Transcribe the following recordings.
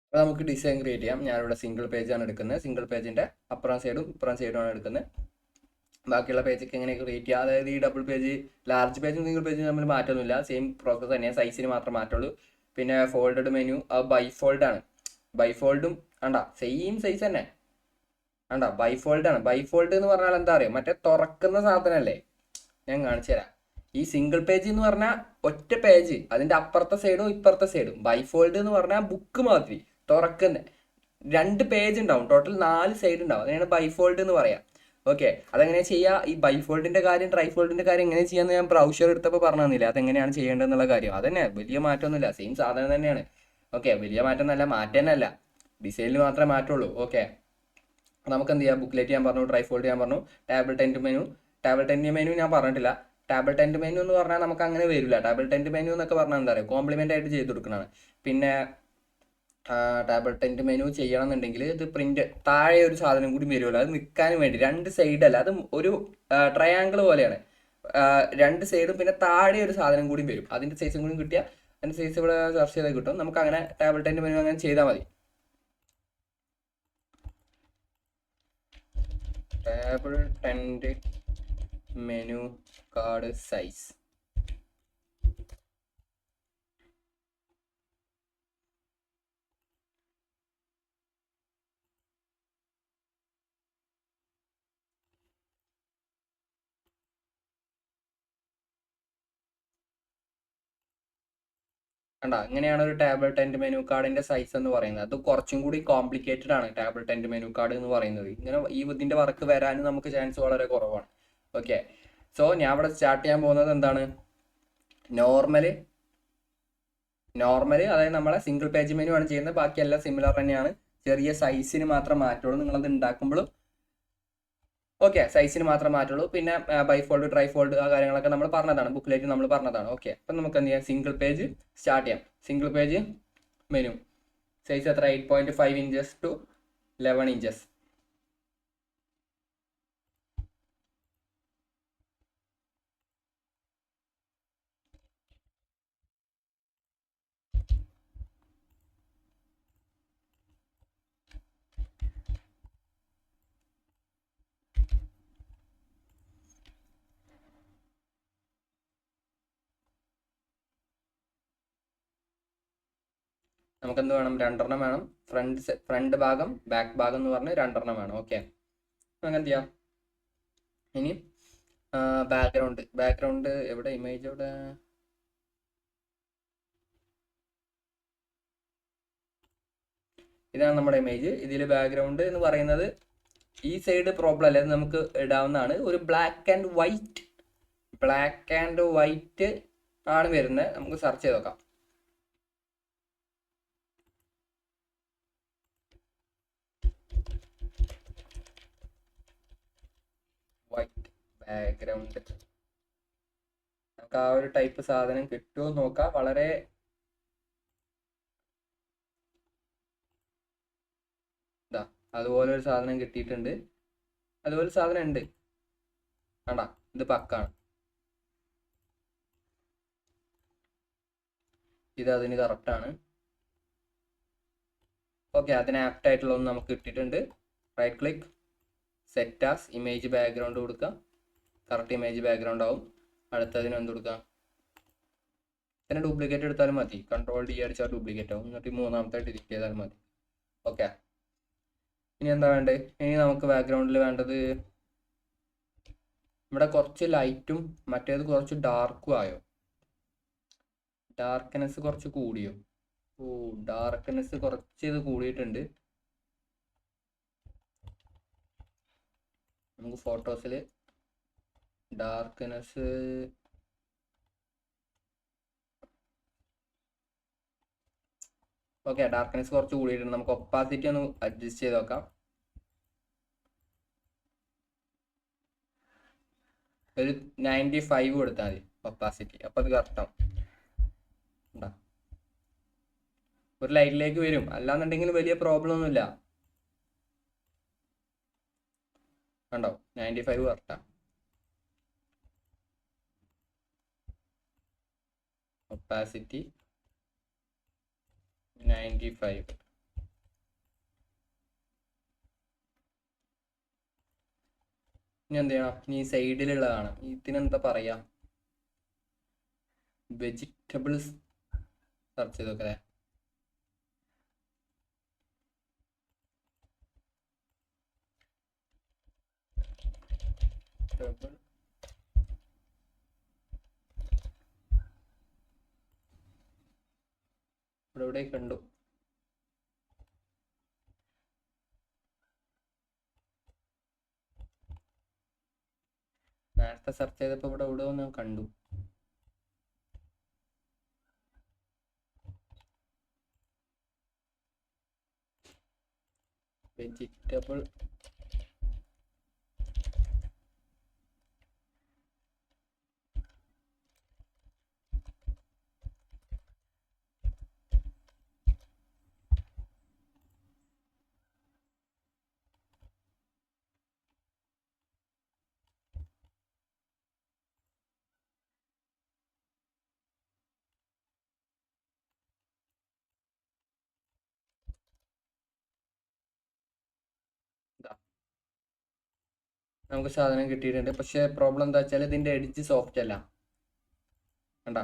അപ്പോൾ നമുക്ക് design create ചെയ്യാം. ഞാനിവിടെ സിംഗിൾ പേജാണ് എടുക്കുന്നത്. സിംഗിൾ പേജിൻ്റെ അപ്പുറം സൈഡും ഇപ്പുറം സൈഡുമാണ് എടുക്കുന്നത്. ബാക്കിയുള്ള പേജൊക്കെ എങ്ങനെ ക്രിയേറ്റ് ചെയ്യുക, അതായത് ഈ ഡബിൾ പേജ്, ലാർജ് പേജും സിംഗിൾ പേജും തമ്മിൽ മാറ്റമൊന്നുമില്ല, സെയിം പ്രോസസ്സ് തന്നെയാണ്, സൈസിന് മാത്രം മാറ്റുള്ളൂ. പിന്നെ ഫോൾഡഡ് മെനു അത് ബൈഫോൾഡാണ്. ബൈഫോൾഡും വേണ്ട, സെയിം സൈസ് തന്നെ വേണ്ട, ബൈഫോൾഡാണ്. ബൈഫോൾഡ് എന്ന് പറഞ്ഞാൽ എന്താ അറിയോ, മറ്റേ തുറക്കുന്ന സാധനമല്ലേ. ഞാൻ കാണിച്ചു തരാം. ഈ സിംഗിൾ പേജ് എന്ന് പറഞ്ഞാൽ ഒറ്റ പേജ്, അതിന്റെ അപ്പുറത്തെ സൈഡും ഇപ്പുറത്തെ സൈഡും. ബൈഫോൾഡ് എന്ന് പറഞ്ഞാൽ ബുക്ക് മാതിരി തുറക്കുന്ന രണ്ട് പേജ് ഉണ്ടാവും, ടോട്ടൽ 4 സൈഡ് ഉണ്ടാവും. അതിനാണ് ബൈഫോൾഡ് എന്ന് പറയാം. ഓക്കെ, അതെങ്ങനെ ചെയ്യുക, ഈ ബൈഫോൾഡിന്റെ കാര്യം ട്രൈഫോൾഡിന്റെ കാര്യം എങ്ങനെ ചെയ്യാന്ന് ഞാൻ ബ്രൗഷർ എടുത്തപ്പോൾ പറഞ്ഞു തന്നില്ല, അതെങ്ങനെയാണ് ചെയ്യേണ്ടതെന്നുള്ള കാര്യം. അതന്നെ, വലിയ മാറ്റമൊന്നുമില്ല, സെയിം സാധനം തന്നെയാണ്. ഓക്കെ, വലിയ മാറ്റം എന്നല്ല, മാറ്റം തന്നെ അല്ല, ഡിസൈനിൽ മാത്രമേ മാറ്റുള്ളൂ. ഓക്കെ, നമുക്ക് എന്ത് ചെയ്യാം, ബുക്ക്ലെറ്റ് ഞാൻ പറഞ്ഞു, ട്രൈഫോൾഡ് ഞാൻ പറഞ്ഞു, table tent menu. Table tent menu ഞാൻ പറഞ്ഞിട്ടില്ല. ടേബിൾ ടെൻറ്റ് മെനു എന്ന് പറഞ്ഞാൽ നമുക്ക് അങ്ങനെ വരില്ല. ടേബിൾ ടെൻറ്റ് മെനു എന്നൊക്കെ പറഞ്ഞാൽ എന്താ പറയുക, കോംപ്ലിമെൻ്റ് ആയിട്ട് ചെയ്ത് കൊടുക്കുന്നതാണ്. പിന്നെ ടേബിൾ ടെൻറ്റ് മെനു ചെയ്യണം എന്നുണ്ടെങ്കിൽ ഇത് പ്രിന്റ് താഴെ ഒരു സാധനം കൂടി വരുമല്ലോ, അത് നിൽക്കാൻ വേണ്ടി. രണ്ട് സൈഡല്ല, അത് ഒരു ട്രയാങ്കിൾ പോലെയാണ്. രണ്ട് സൈഡും പിന്നെ താഴെ ഒരു സാധനം കൂടി വരും. അതിൻ്റെ സൈസും കൂടി കിട്ടിയാൽ അതിൻ്റെ സൈസ് ഇവിടെ സെർച്ച് ചെയ്താൽ കിട്ടും. നമുക്ക് അങ്ങനെ ടേബിൾ ടെൻറ്റ് മെനു അങ്ങനെ ചെയ്താൽ മതി. Table tent menu card size. കണ്ട, അങ്ങനെയാണ് ഒരു ടേബിൾ ടെൻറ്റ് മെനു കാർഡിന്റെ സൈസ് എന്ന് പറയുന്നത്. അത് കുറച്ചും കൂടി കോംപ്ലിക്കേറ്റഡ് ആണ് ടേബിൾ ടെൻറ്റ് മെനു കാർഡ് എന്ന് പറയുന്നത്. ഇങ്ങനെ ഈ ഇതിന്റെ വർക്ക് വരാനും നമുക്ക് ചാൻസ് വളരെ കുറവാണ്. ഓക്കെ, സോ ഞാൻ ഇവിടെ സ്റ്റാർട്ട് ചെയ്യാൻ പോകുന്നത് എന്താണ്, നോർമല്. അതായത് നമ്മളെ സിംഗിൾ പേജ് മെനു ആണ് ചെയ്യുന്നത്. ബാക്കി എല്ലാം സിമിലർ തന്നെയാണ്, ചെറിയ സൈസിന് മാത്രം മാറ്റുള്ളൂ നിങ്ങളത് ഉണ്ടാക്കുമ്പോഴും. ഓക്കെ, സൈസിന് മാത്രം മാറ്റുള്ളൂ. പിന്നെ ബൈഫോൾഡ് ട്രൈഫോൾഡ് ആ കാര്യങ്ങളൊക്കെ നമ്മൾ പറഞ്ഞതാണ്, ബുക്ക്ലെറ്റ് നമ്മൾ പറഞ്ഞതാണ്. ഓക്കെ, അപ്പം നമുക്ക് എന്ത് ചെയ്യാം, സിംഗിൾ പേജ് സ്റ്റാർട്ട് ചെയ്യാം. സിംഗിൾ പേജ് മെനു സൈസ് എത്ര, 8.5 ഇഞ്ചസ് ടു 11 ഇഞ്ചസ്. നമുക്കെന്ത് വേണം, 2 വേണം. ഫ്രണ്ട് ഭാഗം ബാക്ക് ഭാഗം എന്ന് പറഞ്ഞ് 2 വേണം. ഓക്കെ, അങ്ങനെ ചെയ്യാം. ഇനി ബാക്ക്ഗ്രൗണ്ട് എവിടെ, ഇമേജ് എവിടെ, ഇതാണ് നമ്മുടെ ഇമേജ്. ഇതിൽ ബാക്ക്ഗ്രൗണ്ട് എന്ന് പറയുന്നത് ഈ സൈഡ് പ്രോബ്ലം അല്ല, നമുക്ക് ഇടാവുന്നതാണ്. ഒരു ബ്ലാക്ക് ആൻഡ് വൈറ്റ് ആണ് വരുന്നത്. നമുക്ക് സെർച്ച് ചെയ്ത് നോക്കാം. വൈറ്റ് ബാക്ക്ഗ്രൗണ്ട്, നമുക്ക് ആ ഒരു ടൈപ്പ് സാധനം കിട്ടുമോ നോക്കാം. വളരെ ഇതാ, അതുപോലെ ഒരു സാധനം കിട്ടിയിട്ടുണ്ട്. അതുപോലെ സാധനം ഉണ്ട്, വേണ്ട, ഇത് പക്കാണ്. ഇത് അതിന് കറക്റ്റാണ്. ഓക്കെ, അതിന് ആപ്റ്റ് ആയിട്ടുള്ള ഒന്ന് നമുക്ക് കിട്ടിയിട്ടുണ്ട്. Right click, set as image background കൊടുക്കുക. കറക്റ്റ് ഇമേജ് ബാക്ക്ഗ്രൗണ്ട് ആവും. അടുത്തതിന് എന്ത് കൊടുക്കാം, ഇതിനെ ഡ്യൂപ്ലിക്കേറ്റ് എടുത്താലും മതി. കൺട്രോൾ ഡി അടിച്ചാൽ ഡ്യൂപ്ലിക്കേറ്റ് ആവും. എന്നിട്ട് മൂന്നാമത്തെ ഡിലീറ്റ് ചെയ്താലും മതി. ഓക്കെ, ഇനി എന്താ വേണ്ടത്, ഇനി നമുക്ക് ബാക്ക്ഗ്രൗണ്ടിൽ വേണ്ടത്, ഇവിടെ കുറച്ച് ലൈറ്റും മറ്റേത് കുറച്ച് ഡാർക്കും ആയോ, ഡാർക്ക്നെസ് കുറച്ച് കൂടിയോ. ഓ, ഡാർക്ക്നെസ് കുറച്ച് ഇത് കൂടിയിട്ടുണ്ട്. നമുക്ക് ഫോട്ടോസിൽ ഡാർക്ക്നെസ്, ഓക്കെ, ഡാർക്ക്നെസ് കുറച്ച് കൂടിയിട്ടുണ്ട്. നമുക്ക് ഒപ്പാസിറ്റി ഒന്ന് അഡ്ജസ്റ്റ് ചെയ്ത് നോക്കാം. ഒരു 95 കൊടുത്താൽ മതി ഒപ്പാസിറ്റി, അപ്പോൾ അത് കറക്റ്റാവും. ഉണ്ടാ, ഒരു ലൈറ്റിലേക്ക് വരും, അല്ലാന്നുണ്ടെങ്കിൽ വലിയ പ്രോബ്ലം ഒന്നുമില്ല. കണ്ടോ, 95 കറക്റ്റാ. ഒപ്പാസിറ്റി 95. ഇനി എന്ത് ചെയ്യണം? ഇനി സൈഡിലുള്ളതാണ്, ഇതിനെന്താ പറയാ, വെജിറ്റബിൾസ് സെർച്ച് ചെയ്ത് നോക്കേ. ഇവിടെ കണ്ടു. നേരത്തെ സെർച്ച് ചെയ്തപ്പോൾ ഇവിടെ ഞാൻ കണ്ടു. വെജിറ്റബിൾ നമുക്ക് സാധനം കിട്ടിയിട്ടുണ്ട്. പക്ഷേ പ്രോബ്ലം എന്താ വെച്ചാൽ ഇതിന്റെ എഡ്ജ് സോഫ്റ്റ് അല്ല. കണ്ടാ,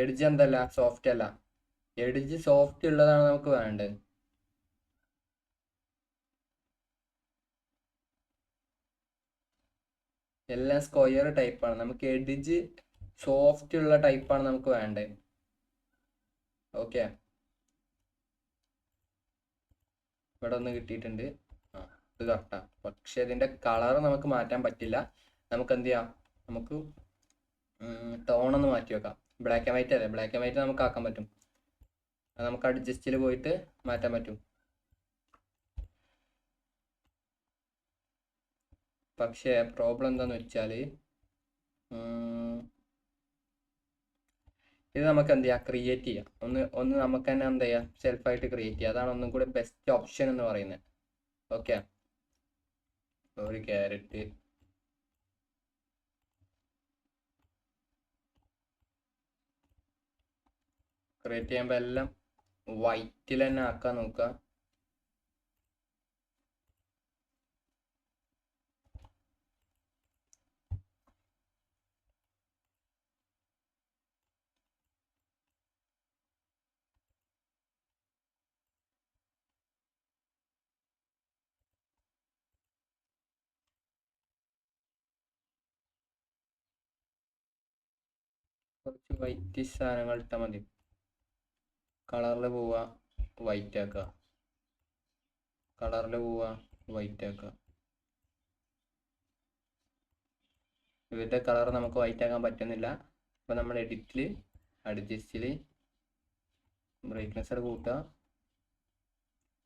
എഡ്ജ് എന്തല്ല, സോഫ്റ്റ് അല്ല. എഡ്ജ് സോഫ്റ്റ് ഉള്ളതാണ് നമുക്ക് വേണ്ടത്. എല്ലാം സ്ക്വയർ ടൈപ്പാണ്. നമുക്ക് എഡ്ജ് സോഫ്റ്റ് ഉള്ള ടൈപ്പാണ് നമുക്ക് വേണ്ടത്. ഓക്കെ, ഇവിടെ ഒന്ന് കിട്ടിയിട്ടുണ്ട്. ആ, ഇത് കറക്റ്റാ. പക്ഷെ ഇതിന്റെ കളർ നമുക്ക് മാറ്റാൻ പറ്റില്ല. നമുക്ക് എന്ത് ചെയ്യാം, നമുക്ക് ടോണൊന്ന് മാറ്റി വെക്കാം. ബ്ലാക്ക് ആൻഡ് വൈറ്റ് അല്ലേ, ബ്ലാക്ക് ആൻഡ് വൈറ്റ് നമുക്ക് ആക്കാൻ പറ്റും. അത് നമുക്ക് അഡ്ജസ്റ്റിൽ പോയിട്ട് മാറ്റാൻ പറ്റും. പക്ഷേ പ്രോബ്ലം എന്താന്ന് വെച്ചാൽ ഇത് നമുക്ക് എന്ത് ചെയ്യാം, ക്രിയേറ്റ് ചെയ്യാം. ഒന്ന് നമുക്ക് തന്നെ എന്ത് ചെയ്യാം, സെൽഫായിട്ട് ക്രിയേറ്റ് ചെയ്യാം. അതാണ് ഒന്നും കൂടി ബെസ്റ്റ് ഓപ്ഷൻ എന്ന് പറയുന്നത്. ഓക്കെ, ഒരു ക്യാരറ്റ് ക്രിയേറ്റ് ചെയ്യുമ്പോൾ എല്ലാം വൈറ്റിൽ തന്നെ ആക്കാൻ നോക്കുക. കുറച്ച് വൈറ്റ് സാധനങ്ങൾ ഇട്ടാൽ മതി. കളറിൽ പോവുക, വൈറ്റ് ആക്കുക. കളറിൽ പോവുക, വൈറ്റ് ആക്കുക. ഇവരുടെ കളർ നമുക്ക് വൈറ്റ് ആക്കാൻ പറ്റുന്നില്ല. അപ്പോൾ നമ്മൾ എഡിറ്റിൽ അഡ്ജസ്റ്റിൽ ബ്രൈറ്റ്നസ് കൂട്ടുക,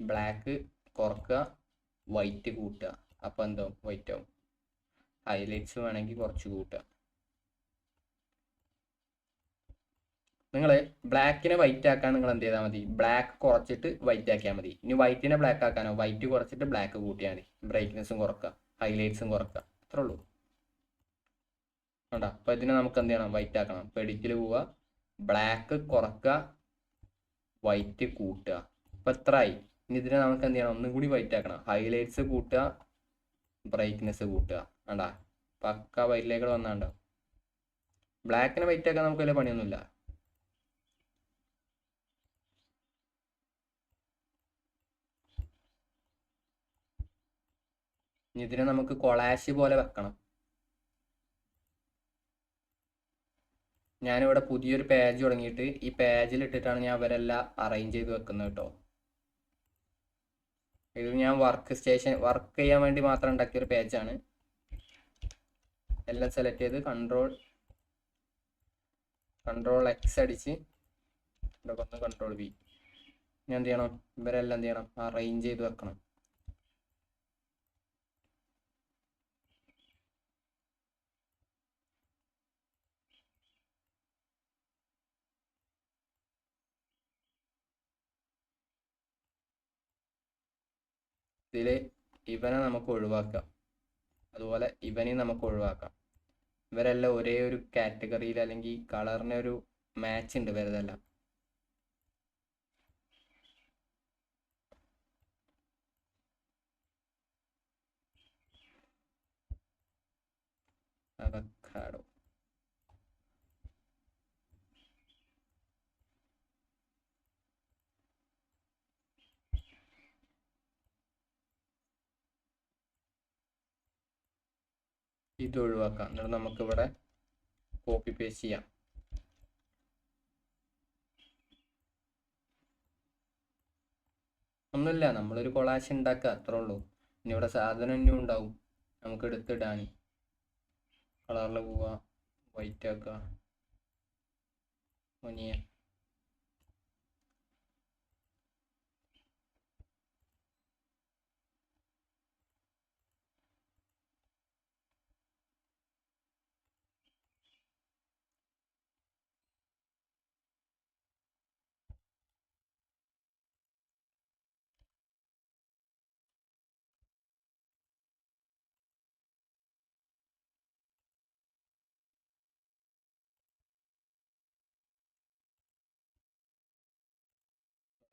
ബ്ലാക്ക് കുറക്കുക, വൈറ്റ് കൂട്ടുക. അപ്പോൾ എന്താവും, വൈറ്റ് ആവും. ഹൈലൈറ്റ്സ് വേണമെങ്കിൽ കുറച്ച് കൂട്ടുക. നിങ്ങൾ ബ്ലാക്കിനെ വൈറ്റ് ആക്കാൻ നിങ്ങൾ എന്ത് ചെയ്താൽ മതി, ബ്ലാക്ക് കുറച്ചിട്ട് വൈറ്റ് ആക്കിയാൽ മതി. ഇനി വൈറ്റിനെ ബ്ലാക്ക് ആക്കാനോ, വൈറ്റ് കുറച്ചിട്ട് ബ്ലാക്ക് കൂട്ടിയാൽ മതി. ബ്രൈറ്റ്നസ്സും കുറക്കുക, ഹൈലൈറ്റ്സും കുറക്കുക, അത്രേ ഉള്ളൂ. വേണ്ട. അപ്പോൾ ഇതിനെ നമുക്ക് എന്ത് ചെയ്യണം, വൈറ്റ് ആക്കണം. അപ്പോൾ എഡിറ്റിൽ പോവുക, ബ്ലാക്ക് കുറക്കുക, വൈറ്റ് കൂട്ടുക. അപ്പോൾ എത്രയായി. ഇനി ഇതിനെ നമുക്ക് എന്ത് ചെയ്യണം, ഒന്നും കൂടി വൈറ്റ് ആക്കണം. ഹൈലൈറ്റ്സ് കൂട്ടുക, ബ്രൈറ്റ്നസ് കൂട്ടുക. വേണ്ട, പക്ക വൈറ്റിലേക്ക് വന്നാണ്ടോ. ബ്ലാക്കിനെ വൈറ്റ് ആക്കാൻ നമുക്ക് വലിയ പണിയൊന്നുമില്ല. ഇതിനെ നമുക്ക് കൊളാഷ് പോലെ വെക്കണം. ഞാനിവിടെ പുതിയൊരു പേജ് തുടങ്ങിയിട്ട് ഈ പേജിൽ ഇട്ടിട്ടാണ് ഞാൻ അവരെല്ലാം അറേഞ്ച് ചെയ്ത് വെക്കുന്നത് കേട്ടോ. ഇത് ഞാൻ വർക്ക് ചെയ്യാൻ വേണ്ടി മാത്രം ഉണ്ടാക്കിയൊരു പേജാണ്. എല്ലാം സെലക്ട് ചെയ്ത് കൺട്രോൾ എക്സ് അടിച്ച് ഇവിടെ വന്ന് കൺട്രോൾ വി. ഞാൻ എന്ത് ചെയ്യണം, ഇവരെല്ലാം എന്ത് ചെയ്യണം, അറേഞ്ച് ചെയ്ത് വെക്കണം. ഇതിൽ ഇവനെ നമുക്ക് ഒഴിവാക്കാം, അതുപോലെ ഇവനെയും നമുക്ക് ഒഴിവാക്കാം. ഇവരെല്ലാം ഒരേ ഒരു കാറ്റഗറിയിൽ അല്ലെങ്കിൽ കളറിന് ഒരു മാച്ച് ഉണ്ട് ഇവരതെല്ലാം. ഷാഡോ. ഇത് ഒഴിവാക്കാം. എന്നിട്ട് നമുക്കിവിടെ കോപ്പി പേസ്റ്റ് ചെയ്യാം. ഒന്നുമില്ല, നമ്മളൊരു കൊളാഷ് ഉണ്ടാക്കുക, അത്രേ ഉള്ളൂ. ഇനി ഇവിടെ സാധനം ഇനിയും ഉണ്ടാവും നമുക്ക് എടുത്തിടാൻ. കളറിൽ പോവുക, വൈറ്റ് ആക്കുക, ഒനിയൻ.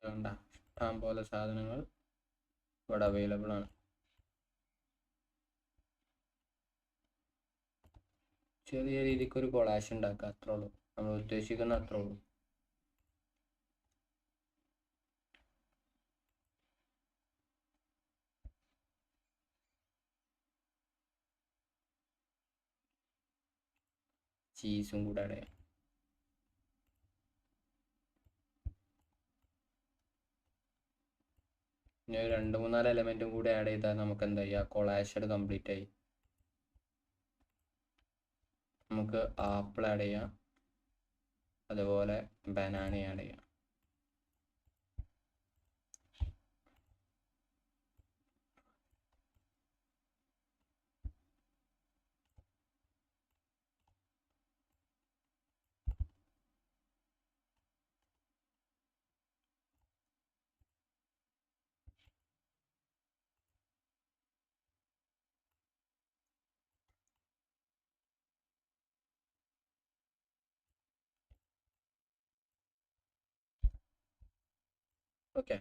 വേണ്ട, ഇഷ്ടം പോലെ സാധനങ്ങൾ ഇവിടെ അവൈലബിൾ ആണ്. ചെറിയ രീതിക്ക് ഒരു കൊളാഷ് ഉണ്ടാക്കുക, അത്രേ ഉള്ളൂ. നമ്മൾ ഉദ്ദേശിക്കുന്ന അത്രേ ഉള്ളൂ. ചീസും കൂടെ ആഡ് ചെയ്യാം. ഇനി ഒരു 2-3 എലമെന്റും കൂടി ആഡ് ചെയ്താൽ നമുക്ക് എന്താ ചെയ്യുക, കൊളാഷ് കംപ്ലീറ്റ് ആയി. നമുക്ക് ആപ്പിൾ ആഡ് ചെയ്യാം, അതുപോലെ ബനാന ആഡ് ചെയ്യാം. ഓക്കെ,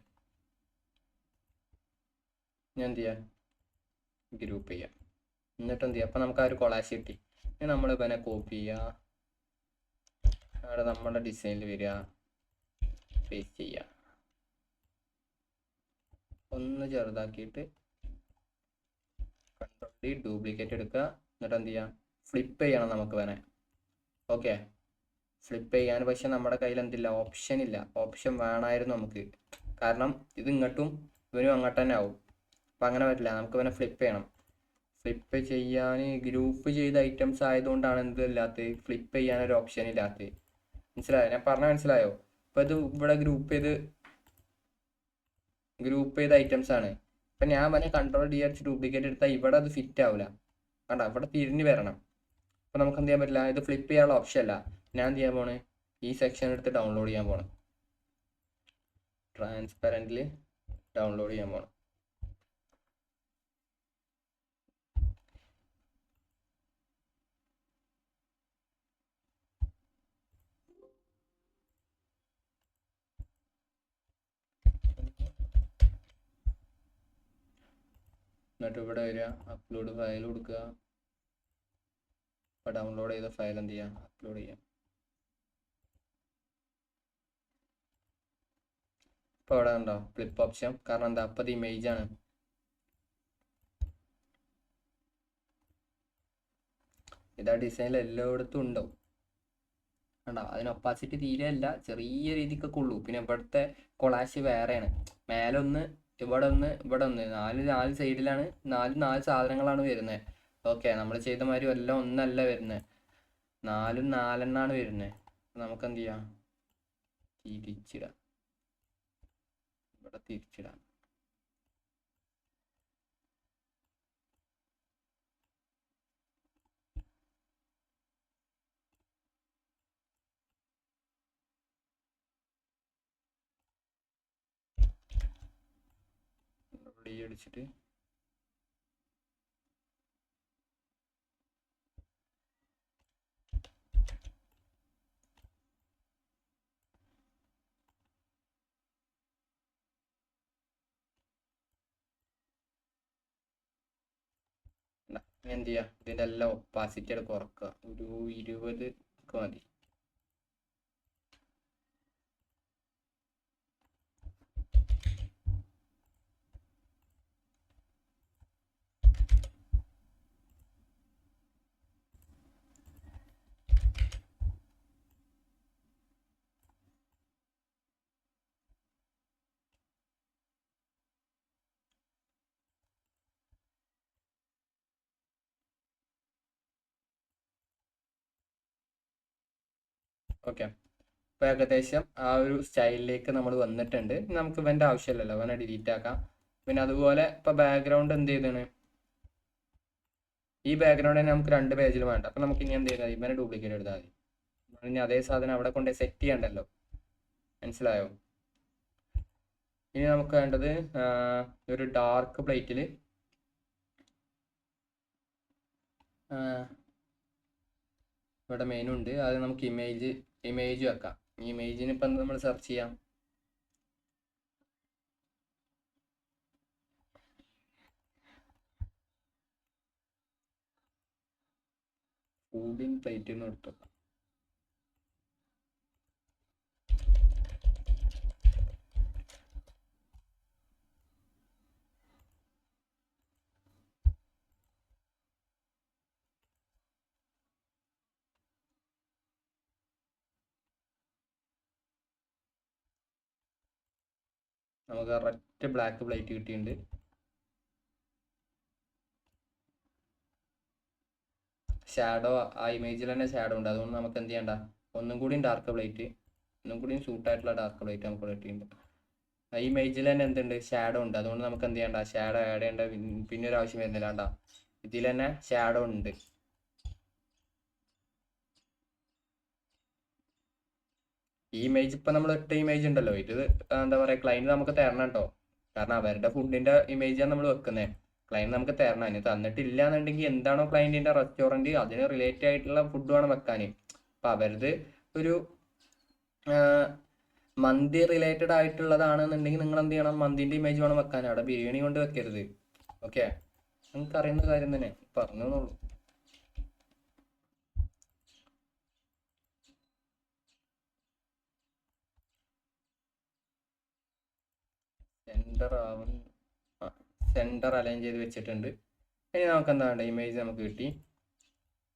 ഞാൻ എന്ത് ചെയ്യാം, ഗ്രൂപ്പ് ചെയ്യാം. എന്നിട്ട് എന്ത് ചെയ്യാം, അപ്പം നമുക്ക് ആ ഒരു കൊളാഷ് കിട്ടി. ഇനി നമ്മൾ ഇവനെ കോപ്പി ചെയ്യുക, അവിടെ നമ്മുടെ ഡിസൈനിൽ വരിക, പേസ്റ്റ് ചെയ്യുക, ഒന്ന് ചെറുതാക്കിയിട്ട് കൺട്രോൾ ഡി ഡ്യൂപ്ലിക്കേറ്റ് എടുക്കുക. എന്നിട്ട് എന്ത് ചെയ്യാം, ഫ്ലിപ്പ് ചെയ്യണം നമുക്ക് ഇവനെ. ഓക്കെ, ഫ്ലിപ്പ് ചെയ്യാൻ പക്ഷെ നമ്മുടെ കയ്യിൽ എന്തില്ല, ഓപ്ഷൻ ഇല്ല. ഓപ്ഷൻ വേണമായിരുന്നു നമുക്ക്, കാരണം ഇത് ഇങ്ങോട്ടും ഇവനും അങ്ങോട്ട് തന്നെ ആവും. അപ്പം അങ്ങനെ പറ്റില്ല, നമുക്ക് ഇവനെ ഫ്ലിപ്പ് ചെയ്യണം. ഫ്ലിപ്പ് ചെയ്യാൻ ഗ്രൂപ്പ് ചെയ്ത ഐറ്റംസ് ആയതുകൊണ്ടാണ് എന്തില്ലാത്തത്, ഫ്ലിപ്പ് ചെയ്യാൻ ഒരു ഓപ്ഷൻ ഇല്ലാത്തത്. മനസ്സിലായോ ഞാൻ പറഞ്ഞ, മനസ്സിലായോ? ഇപ്പം ഇത് ഇവിടെ ഗ്രൂപ്പ് ചെയ്ത ഐറ്റംസ് ആണ്. ഇപ്പം ഞാൻ പറഞ്ഞ കൺട്രോൾ ഡി അടിച്ച് ഡ്യൂപ്ലിക്കേറ്റ് എടുത്താൽ ഇവിടെ അത് ഫിറ്റ് ആവില്ല. കണ്ട, ഇവിടെ തിരിഞ്ഞ് വരണം. അപ്പം നമുക്ക് എന്ത് ചെയ്യാൻ പറ്റില്ല, ഇത് ഫ്ലിപ്പ് ചെയ്യാനുള്ള ഓപ്ഷൻ അല്ല. ഞാൻ എന്ത് ചെയ്യാൻ പോണേ, ഈ സെക്ഷൻ എടുത്ത് ഡൗൺലോഡ് ചെയ്യാൻ പോണം. ട്രാൻസ്പെറൻ്റിൽ ഡൗൺലോഡ് ചെയ്യാൻ പോണം. എന്നിട്ട് ഇവിടെ വരിക, അപ്ലോഡ് ഫയൽ കൊടുക്കുക. അപ്പോൾ ഡൗൺലോഡ് ചെയ്ത ഫയൽ എന്ത് ചെയ്യാം, അപ്ലോഡ് ചെയ്യാം. ഇപ്പോൾ അവിടെ ഉണ്ടോ ഫ്ലിപ്പ് ഓപ്ഷൻ, കാരണം എന്താ, അപ്പോൾ അത് ഇമേജ് ആണ്. ഇതാ ഡിസൈനിൽ എല്ലായിടത്തും ഉണ്ടാവും. കണ്ടോ, അതിന് ഒപ്പാസിറ്റി തീരെ അല്ല, ചെറിയ രീതിക്കൊക്കെ ഉള്ളൂ. പിന്നെ ഇവിടുത്തെ കൊളാഷ് വേറെയാണ്. മേലെ ഒന്ന്, ഇവിടെ ഒന്ന്, ഇവിടെ ഒന്ന്, നാല് സൈഡിലാണ്, നാല് സാധനങ്ങളാണ് വരുന്നത്. ഓക്കെ, നമ്മൾ ചെയ്ത മാതിരി എല്ലാം ഒന്നല്ല വരുന്നത്, 4 വരുന്നത്. നമുക്ക് എന്ത് ചെയ്യാം, തിരിച്ചിടാം, ഇവിടെ തിരിച്ചിടാം. അടിച്ചിട്ട് എന്ത് ചെയ്യുക, ഇതിൻ്റെ എല്ലാം ഒപ്പാസിറ്റി ഒക്കെ കുറക്കുക, ഒരു 20 ഒക്കെ മതി. ഓക്കെ, അപ്പോൾ ഏകദേശം ആ ഒരു സ്റ്റൈലിലേക്ക് നമ്മൾ വന്നിട്ടുണ്ട്. നമുക്ക് ഇവൻ്റെ ആവശ്യമില്ലല്ലോ, അവനെ ഡിലീറ്റ് ആക്കാം. പിന്നെ അതുപോലെ ഇപ്പോൾ ബാക്ക്ഗ്രൗണ്ട് എന്ത് ചെയ്താണ്, ഈ ബാക്ക്ഗ്രൗണ്ട് തന്നെ നമുക്ക് 2 പേജിൽ വേണ്ട. അപ്പം നമുക്ക് ഇനി എന്ത് ചെയ്യുന്നത്, ഇവനെ ഡ്യൂപ്ലിക്കേറ്റ് എടുത്താൽ മതി. ഇനി അതേ സാധനം അവിടെ കൊണ്ട് സെറ്റ് ചെയ്യണ്ടല്ലോ, മനസ്സിലായോ? ഇനി നമുക്ക് വേണ്ടത് ഒരു ഡാർക്ക് പ്ലേറ്റിൽ ഇവിടെ മെനു ഉണ്ട്, അത് നമുക്ക് ഇമേജ് വെക്കാം. ഈ ഇമേജിന് ഇപ്പം നമ്മൾ സെർച്ച് ചെയ്യാം, ഫുഡിങ് പ്ലേറ്റ് എന്ന് കൊടുത്തു. നമുക്ക് കറക്റ്റ് ബ്ലാക്ക് പ്ലേറ്റ് കിട്ടിയിട്ടുണ്ട്. ഷാഡോ ആ ഇമേജിൽ തന്നെ ഷാഡോ ഉണ്ട്, അതുകൊണ്ട് നമുക്ക് എന്ത് ചെയ്യണ്ട, ഒന്നും കൂടി ഡാർക്ക് പ്ലേറ്റ്, ഒന്നും കൂടി സൂട്ടായിട്ടുള്ള ഡാർക്ക് പ്ലേറ്റ് നമുക്ക് കിട്ടിയിട്ടുണ്ട്. ആ ഇമേജിൽ തന്നെ എന്തുണ്ട്, ഷാഡോ ഉണ്ട്, അതുകൊണ്ട് നമുക്ക് എന്ത് ചെയ്യണ്ട, ഷാഡോ ആഡ് ചെയ്യേണ്ട പിന്നെ ഒരു ആവശ്യം വരുന്നില്ല. കണ്ടാ, ഇതിൽ തന്നെ ഷാഡോ ഉണ്ട്. ഈ ഇമേജ് ഇപ്പം നമ്മൾ ഇട്ട ഇമേജ് ഉണ്ടല്ലോ, ഇത് എന്താ പറയുക, ക്ലൈൻറ്റ് നമുക്ക് തരണം കേട്ടോ. കാരണം അവരുടെ ഫുഡിൻ്റെ ഇമേജാണ് നമ്മൾ വെക്കുന്നത്. ക്ലൈൻറ്റ് നമുക്ക് തരണം. ഇനി തന്നിട്ടില്ല എന്നുണ്ടെങ്കിൽ എന്താണോ ക്ലൈൻറ്റിൻ്റെ റെസ്റ്റോറൻറ്റ് അതിന് റിലേറ്റഡ് ആയിട്ടുള്ള ഫുഡ് വേണം വെക്കാൻ. അപ്പം അവരത് ഒരു മന്തി റിലേറ്റഡ് ആയിട്ടുള്ളതാണെന്നുണ്ടെങ്കിൽ നിങ്ങൾ എന്ത് ചെയ്യണം, മന്തിൻ്റെ ഇമേജ് വേണം വെക്കാൻ. അവിടെ ബിരിയാണി കൊണ്ട് വെക്കരുത്. ഓക്കെ, നിങ്ങൾക്ക് അറിയുന്ന കാര്യം തന്നെ പറഞ്ഞോളൂ. സെൻറ്റർ അലൈൻ ചെയ്ത് വെച്ചിട്ടുണ്ട്. ഇനി നമുക്ക് എന്താ വേണ്ട, ഇമേജ് നമുക്ക് കിട്ടി.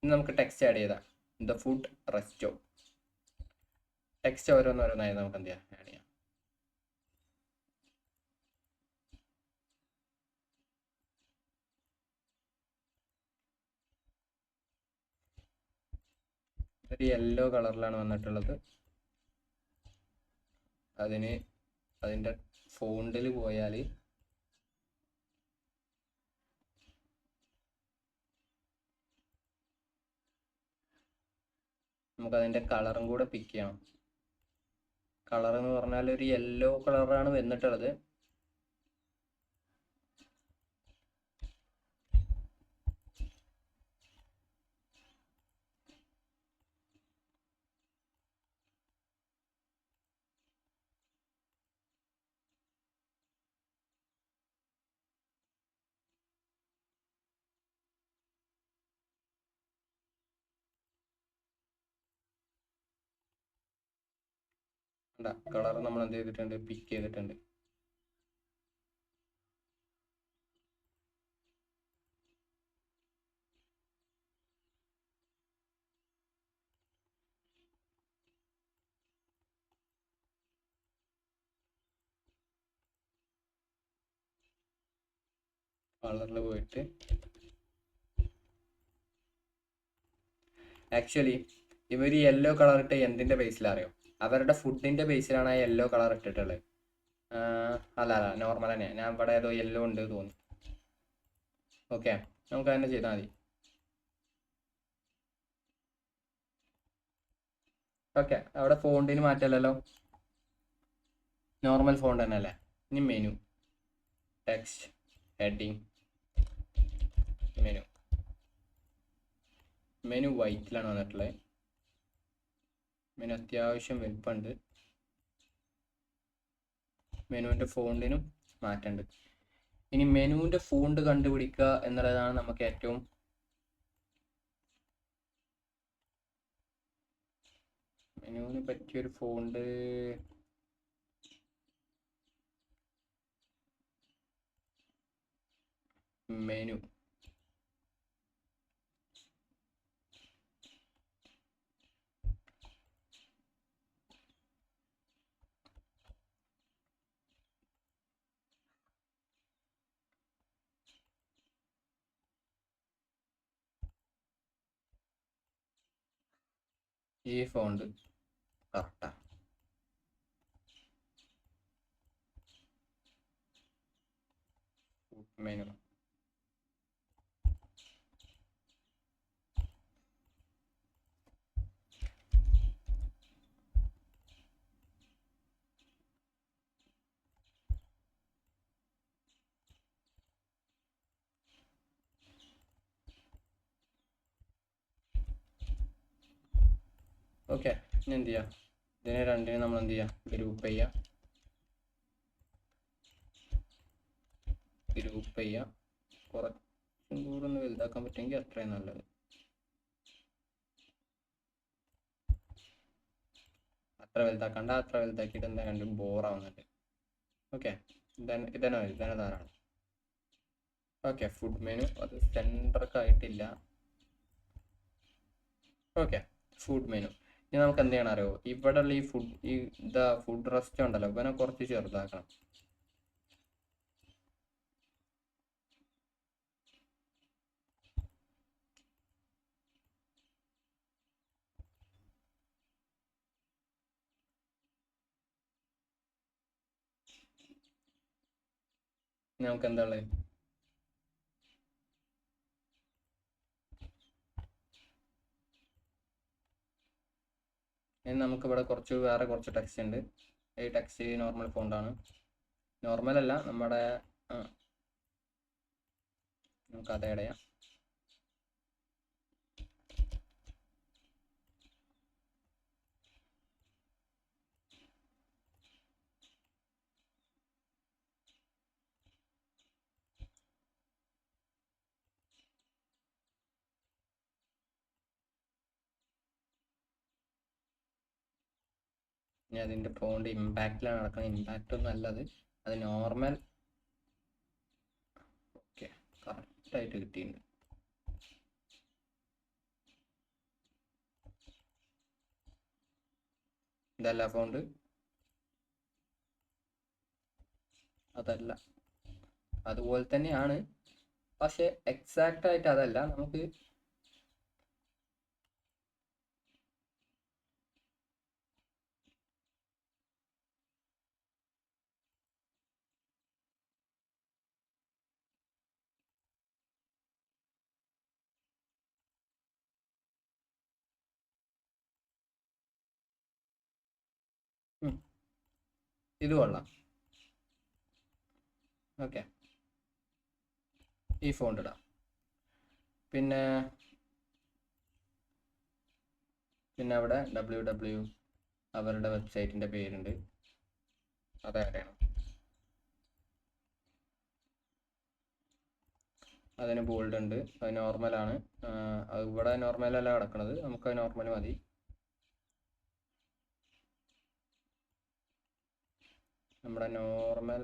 ഇനി നമുക്ക് ടെക്സ്റ്റ് ആഡ് ചെയ്താൽ ദ ഫുഡ് റെസ്റ്റോ. ടെക്സ്റ്റ് ഓരോന്നോരോന്നായി നമുക്ക് എന്ത് ചെയ്യാം, ആഡ് ചെയ്യാം. ഒരു യെല്ലോ കളറിലാണ് വന്നിട്ടുള്ളത്. അതിൻ്റെ ഫോണ്ടിൽ പോയാൽ നമുക്കതിൻ്റെ കളറും കൂടെ പിക്ക് ചെയ്യണം. കളർ എന്ന് പറഞ്ഞാൽ ഒരു യെല്ലോ കളറാണ് വന്നിട്ടുള്ളത്. കളർ നമ്മൾ എന്ത് ചെയ്തിട്ടുണ്ട്, പിക്ക് ചെയ്തിട്ടുണ്ട്. കളറിൽ പോയിട്ട് ആക്ച്വലി ഇവർ യെല്ലോ കളർ ഇട്ട് എന്തിൻ്റെ ബേസിലറിയോ, അവരുടെ ഫുഡിൻ്റെ ബേസിലാണ് ആ യെല്ലോ കളർ ഇട്ടിട്ടുള്ളത്. അല്ല നോർമൽ തന്നെ, ഞാൻ ഇവിടെ ഏതോ യെല്ലോ ഉണ്ട് തോന്നി. ഓക്കെ, നമുക്ക് തന്നെ ചെയ്താൽ മതി. ഓക്കെ, അവിടെ ഫോണ്ടിന് മാറ്റമല്ലല്ലോ, നോർമൽ ഫോണ്ട് തന്നെ അല്ലേ. ഇനി മെനു, ടെക്സ്റ്റ്, ഹെഡിങ്, മെനു വൈറ്റിലാണ് വന്നിട്ടുള്ളത്. മെനു അത്യാവശ്യം വലുപ്പമുണ്ട്. മെനുവിൻ്റെ ഫോണ്ടിനും മാറ്റമുണ്ട്. ഇനി മെനുവിൻ്റെ ഫോണ്ട് കണ്ടുപിടിക്കുക എന്നുള്ളതാണ് നമുക്ക് ഏറ്റവും മെനുവിന് പറ്റിയൊരു ഫോണ്ട് മെനു ഈ ഫോണ്ട് കറക്റ്റാ. Menu okay. ഇനി എന്ത് ചെയ്യാം, ഇതിനെ രണ്ടിനും നമ്മൾ എന്ത് ചെയ്യാം, ഗ്രൂപ്പ് ചെയ്യാം. കുറച്ചും കൂടെ ഒന്ന് വലുതാക്കാൻ പറ്റുമെങ്കിൽ അത്രയും നല്ലത്. അത്ര വലുതാക്കണ്ട, അത്ര വലുതാക്കിയിട്ട് എന്താ രണ്ടും ബോറാവുന്നുണ്ട്. ഓക്കെ, ഇതന്നെ ധാരാളം. ഓക്കെ, ഫുഡ് മെനു അത് സെൻറ്ററൊക്കെ ആയിട്ടില്ല. Okay, food menu. ഇനി നമുക്ക് എന്ത് ചെയ്യണം അറിയോ, ഇവിടെ ഉള്ള ഫുഡ് റെസ്റ്റ് ഉണ്ടല്ലോ, ഇവനെ കുറച്ച് ചെറുതാക്കണം. നമുക്ക് എന്താ ഉള്ളത്, ഇനി നമുക്കിവിടെ വേറെ കുറച്ച് ടെക്സ്റ്റ് ഉണ്ട്. ഈ ടെക്സ്റ്റ് നോർമൽ ഫോണ്ടാണ്. നോർമൽ അല്ല, നമ്മുടെ നമുക്ക് അത് ആഡ് ചെയ്യാം. ഇനി അതിൻ്റെ ഫോണ്ട് ഇമ്പാക്റ്റിലാണ് നടക്കുന്നത്. ഇമ്പാക്റ്റ് ഒന്നും അല്ലത്, അത് നോർമൽ. ഓക്കെ, കറക്റ്റായിട്ട് കിട്ടിയിട്ടുണ്ട്. ഇതല്ല ഫോണ്ട്, അതല്ല, അതുപോലെ തന്നെയാണ്, പക്ഷെ എക്സാക്റ്റ് ആയിട്ട് അതല്ല. നമുക്ക് ഇത് കൊള്ളാം. ഓക്കെ, ഈ ഫോണ്ട് ഇടാം. പിന്നെ അവിടെ www അവരുടെ വെബ്സൈറ്റിൻ്റെ പേരുണ്ട്, അത് ആഡ് ചെയ്യണം. അതിന് ബോൾഡ് ഉണ്ട്, അത് നോർമലാണ്. അത് ഇവിടെ നോർമലല്ല കിടക്കുന്നത്, നമുക്ക് നോർമൽ മതി. നമ്മുടെ നോർമൽ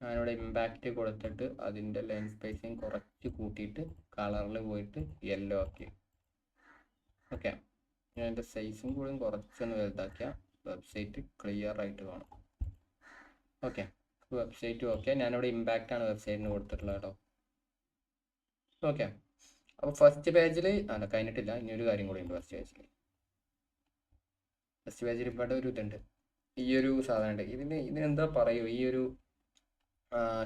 ഞാനിവിടെ ഇമ്പാക്റ്റ് കൊടുത്തിട്ട് അതിൻ്റെ ലൈൻ സ്പേസിങ് കുറച്ച് കൂട്ടിയിട്ട് കളറിൽ പോയിട്ട് യെല്ലോ ആക്കി. ഓക്കെ, ഞാൻ എൻ്റെ സൈസും കൂടി കുറച്ചൊന്ന് വലുതാക്കിയാൽ വെബ്സൈറ്റ് ക്ലിയർ ആയിട്ട് കാണും. Okay, website okay. ഞാനിവിടെ ഇമ്പാക്റ്റ് ആണ് വെബ്സൈറ്റിന് കൊടുത്തിട്ടുള്ളത് കേട്ടോ. ഓക്കെ, അപ്പോൾ ഫസ്റ്റ് പേജിൽ കഴിഞ്ഞിട്ടില്ല, ഇനിയൊരു കാര്യം കൂടി ഉണ്ട്. ഫസ്റ്റ് പേജിൽ ഇവിടെ ഒരു ഇതുണ്ട്, ഈ ഒരു സാധനം ഉണ്ട്. ഇതിനെന്താ പറയൂ, ഈ ഒരു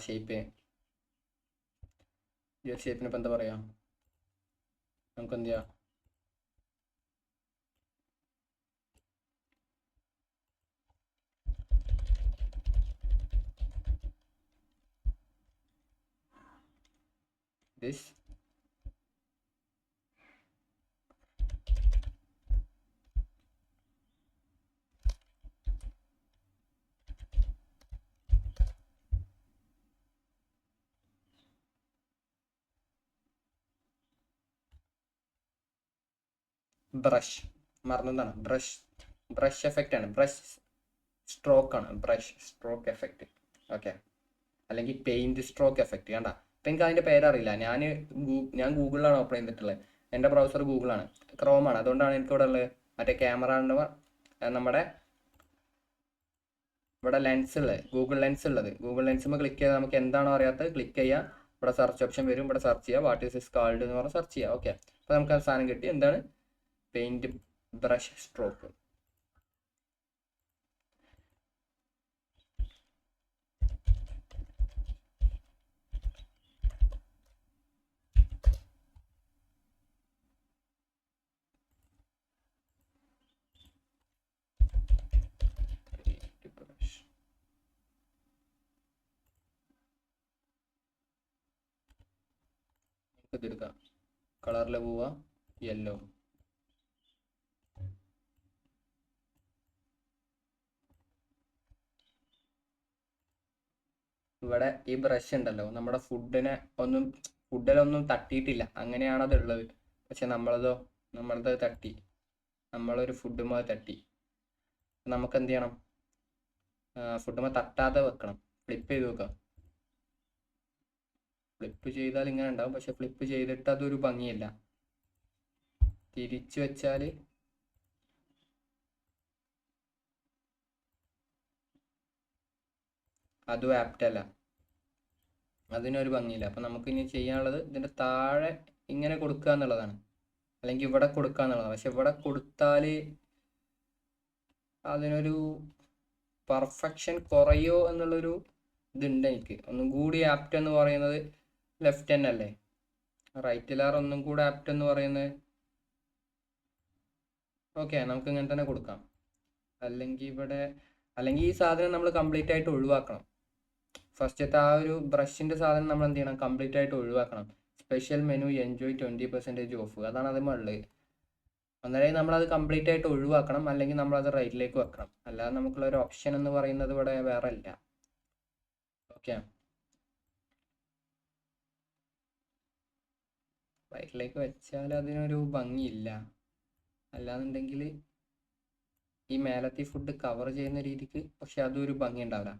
ഷേപ്പ്, ഈ ഒരു ഷേപ്പിന് ഇപ്പം എന്താ പറയാ, നമുക്ക് എന്ത് ചെയ്യാം, ദിസ് ബ്രഷ് മറന്നതാണ്, ബ്രഷ് എഫക്റ്റ് ആണ്, ബ്രഷ് സ്ട്രോക്ക് ആണ്, ബ്രഷ് സ്ട്രോക്ക് എഫക്റ്റ്. ഓക്കെ, അല്ലെങ്കിൽ പെയിന്റ് സ്ട്രോക്ക് എഫക്റ്റ്. കണ്ട, ഇപ്പം എനിക്ക് അതിൻ്റെ പേരറിയില്ല. ഞാൻ ഗൂഗിളിലാണ് ഓപ്പൺ ചെയ്തിട്ടുള്ളത്. എൻ്റെ ബ്രൗസർ ഗൂഗിളാണ്, ക്രോമാണ്. അതുകൊണ്ടാണ് എനിക്കിവിടെ ഉള്ളത് മറ്റേ ക്യാമറ നമ്മുടെ ഇവിടെ ലെൻസ് ഉള്ളത്, ഗൂഗിൾ ലെൻസ് ഉള്ളത്. ഗൂഗിൾ ലെൻസുമ്പോൾ ക്ലിക്ക് ചെയ്താൽ നമുക്ക് എന്താണോ അറിയാത്തത് ക്ലിക്ക് ചെയ്യാം. ഇവിടെ സെർച്ച് ഓപ്ഷൻ വരും, ഇവിടെ സെർച്ച് ചെയ്യുക, വാട്ട് ഈസ് ദിസ് കാൾഡ് എന്ന് പറഞ്ഞാൽ സെർച്ച് ചെയ്യുക. ഓക്കെ, അപ്പോൾ നമുക്ക് ആ സാധനം കിട്ടി. എന്താണ്? Paint brush stroke. ഇതെടുക്കാം, കളറിൽ പോവുക, യെല്ലോ. ഇവിടെ ഈ ബ്രഷ് ഉണ്ടല്ലോ, നമ്മുടെ ഫുഡിലൊന്നും തട്ടിയിട്ടില്ല, അങ്ങനെയാണത് ഉള്ളത്. പക്ഷെ നമ്മളത് തട്ടി, നമ്മളൊരു ഫുഡുമേ തട്ടി. നമുക്ക് എന്ത് ചെയ്യണം? ഫുഡുമേ തട്ടാതെ വെക്കണം, ഫ്ലിപ്പ് ചെയ്ത് വെക്കാം. ഫ്ലിപ്പ് ചെയ്താൽ ഇങ്ങനെ ഉണ്ടാവും, പക്ഷെ ഫ്ലിപ്പ് ചെയ്തിട്ട് അതൊരു ഭംഗിയല്ല. തിരിച്ചു വെച്ചാൽ അതും ആപ്റ്റല്ല, അതിനൊരു ഭംഗിയില്ല. അപ്പം നമുക്ക് ഇനി ചെയ്യാനുള്ളത് ഇതിൻ്റെ താഴെ ഇങ്ങനെ കൊടുക്കുക എന്നുള്ളതാണ്, അല്ലെങ്കിൽ ഇവിടെ കൊടുക്കുക എന്നുള്ളതാണ്. പക്ഷെ ഇവിടെ കൊടുത്താൽ അതിനൊരു പെർഫെക്ഷൻ കുറയോ എന്നുള്ളൊരു ഇതുണ്ട് എനിക്ക്. ഒന്നും കൂടി ആപ്റ്റ് എന്ന് പറയുന്നത് ലെഫ്റ്റ് തന്നെ അല്ലേ? റൈറ്റിലാർ ഒന്നും കൂടെ ആപ്റ്റ് എന്ന് പറയുന്നത്. ഓക്കെ, നമുക്ക് ഇങ്ങനെ തന്നെ കൊടുക്കാം. അല്ലെങ്കിൽ ഈ സാധനം നമ്മൾ കംപ്ലീറ്റ് ആയിട്ട് ഒഴിവാക്കണം. ഫസ്റ്റത്തെ ആ ഒരു ബ്രഷിൻ്റെ സാധനം നമ്മൾ എന്ത് ചെയ്യണം? കംപ്ലീറ്റ് ആയിട്ട് ഒഴിവാക്കണം. സ്പെഷ്യൽ മെനു എൻജോയ് 20% ഓഫ്, അതാണ് അത് ഉള്ളത്. അന്നേരം നമ്മളത് കംപ്ലീറ്റ് ആയിട്ട് ഒഴിവാക്കണം, അല്ലെങ്കിൽ നമ്മളത് റൈറ്റിലേക്ക് വെക്കണം. അല്ലാതെ നമുക്കുള്ള ഒരു ഓപ്ഷൻ എന്ന് പറയുന്നത് ഇവിടെ വേറെ ഇല്ല. ഓക്കെ, റൈറ്റിലേക്ക് വെച്ചാൽ അതിനൊരു ഭംഗിയില്ല. അല്ലാന്നുണ്ടെങ്കിൽ ഈ മേലത്തെ ഫുഡ് കവർ ചെയ്യുന്ന രീതിക്ക്, പക്ഷെ അതൊരു ഭംഗി ഉണ്ടാവില്ല.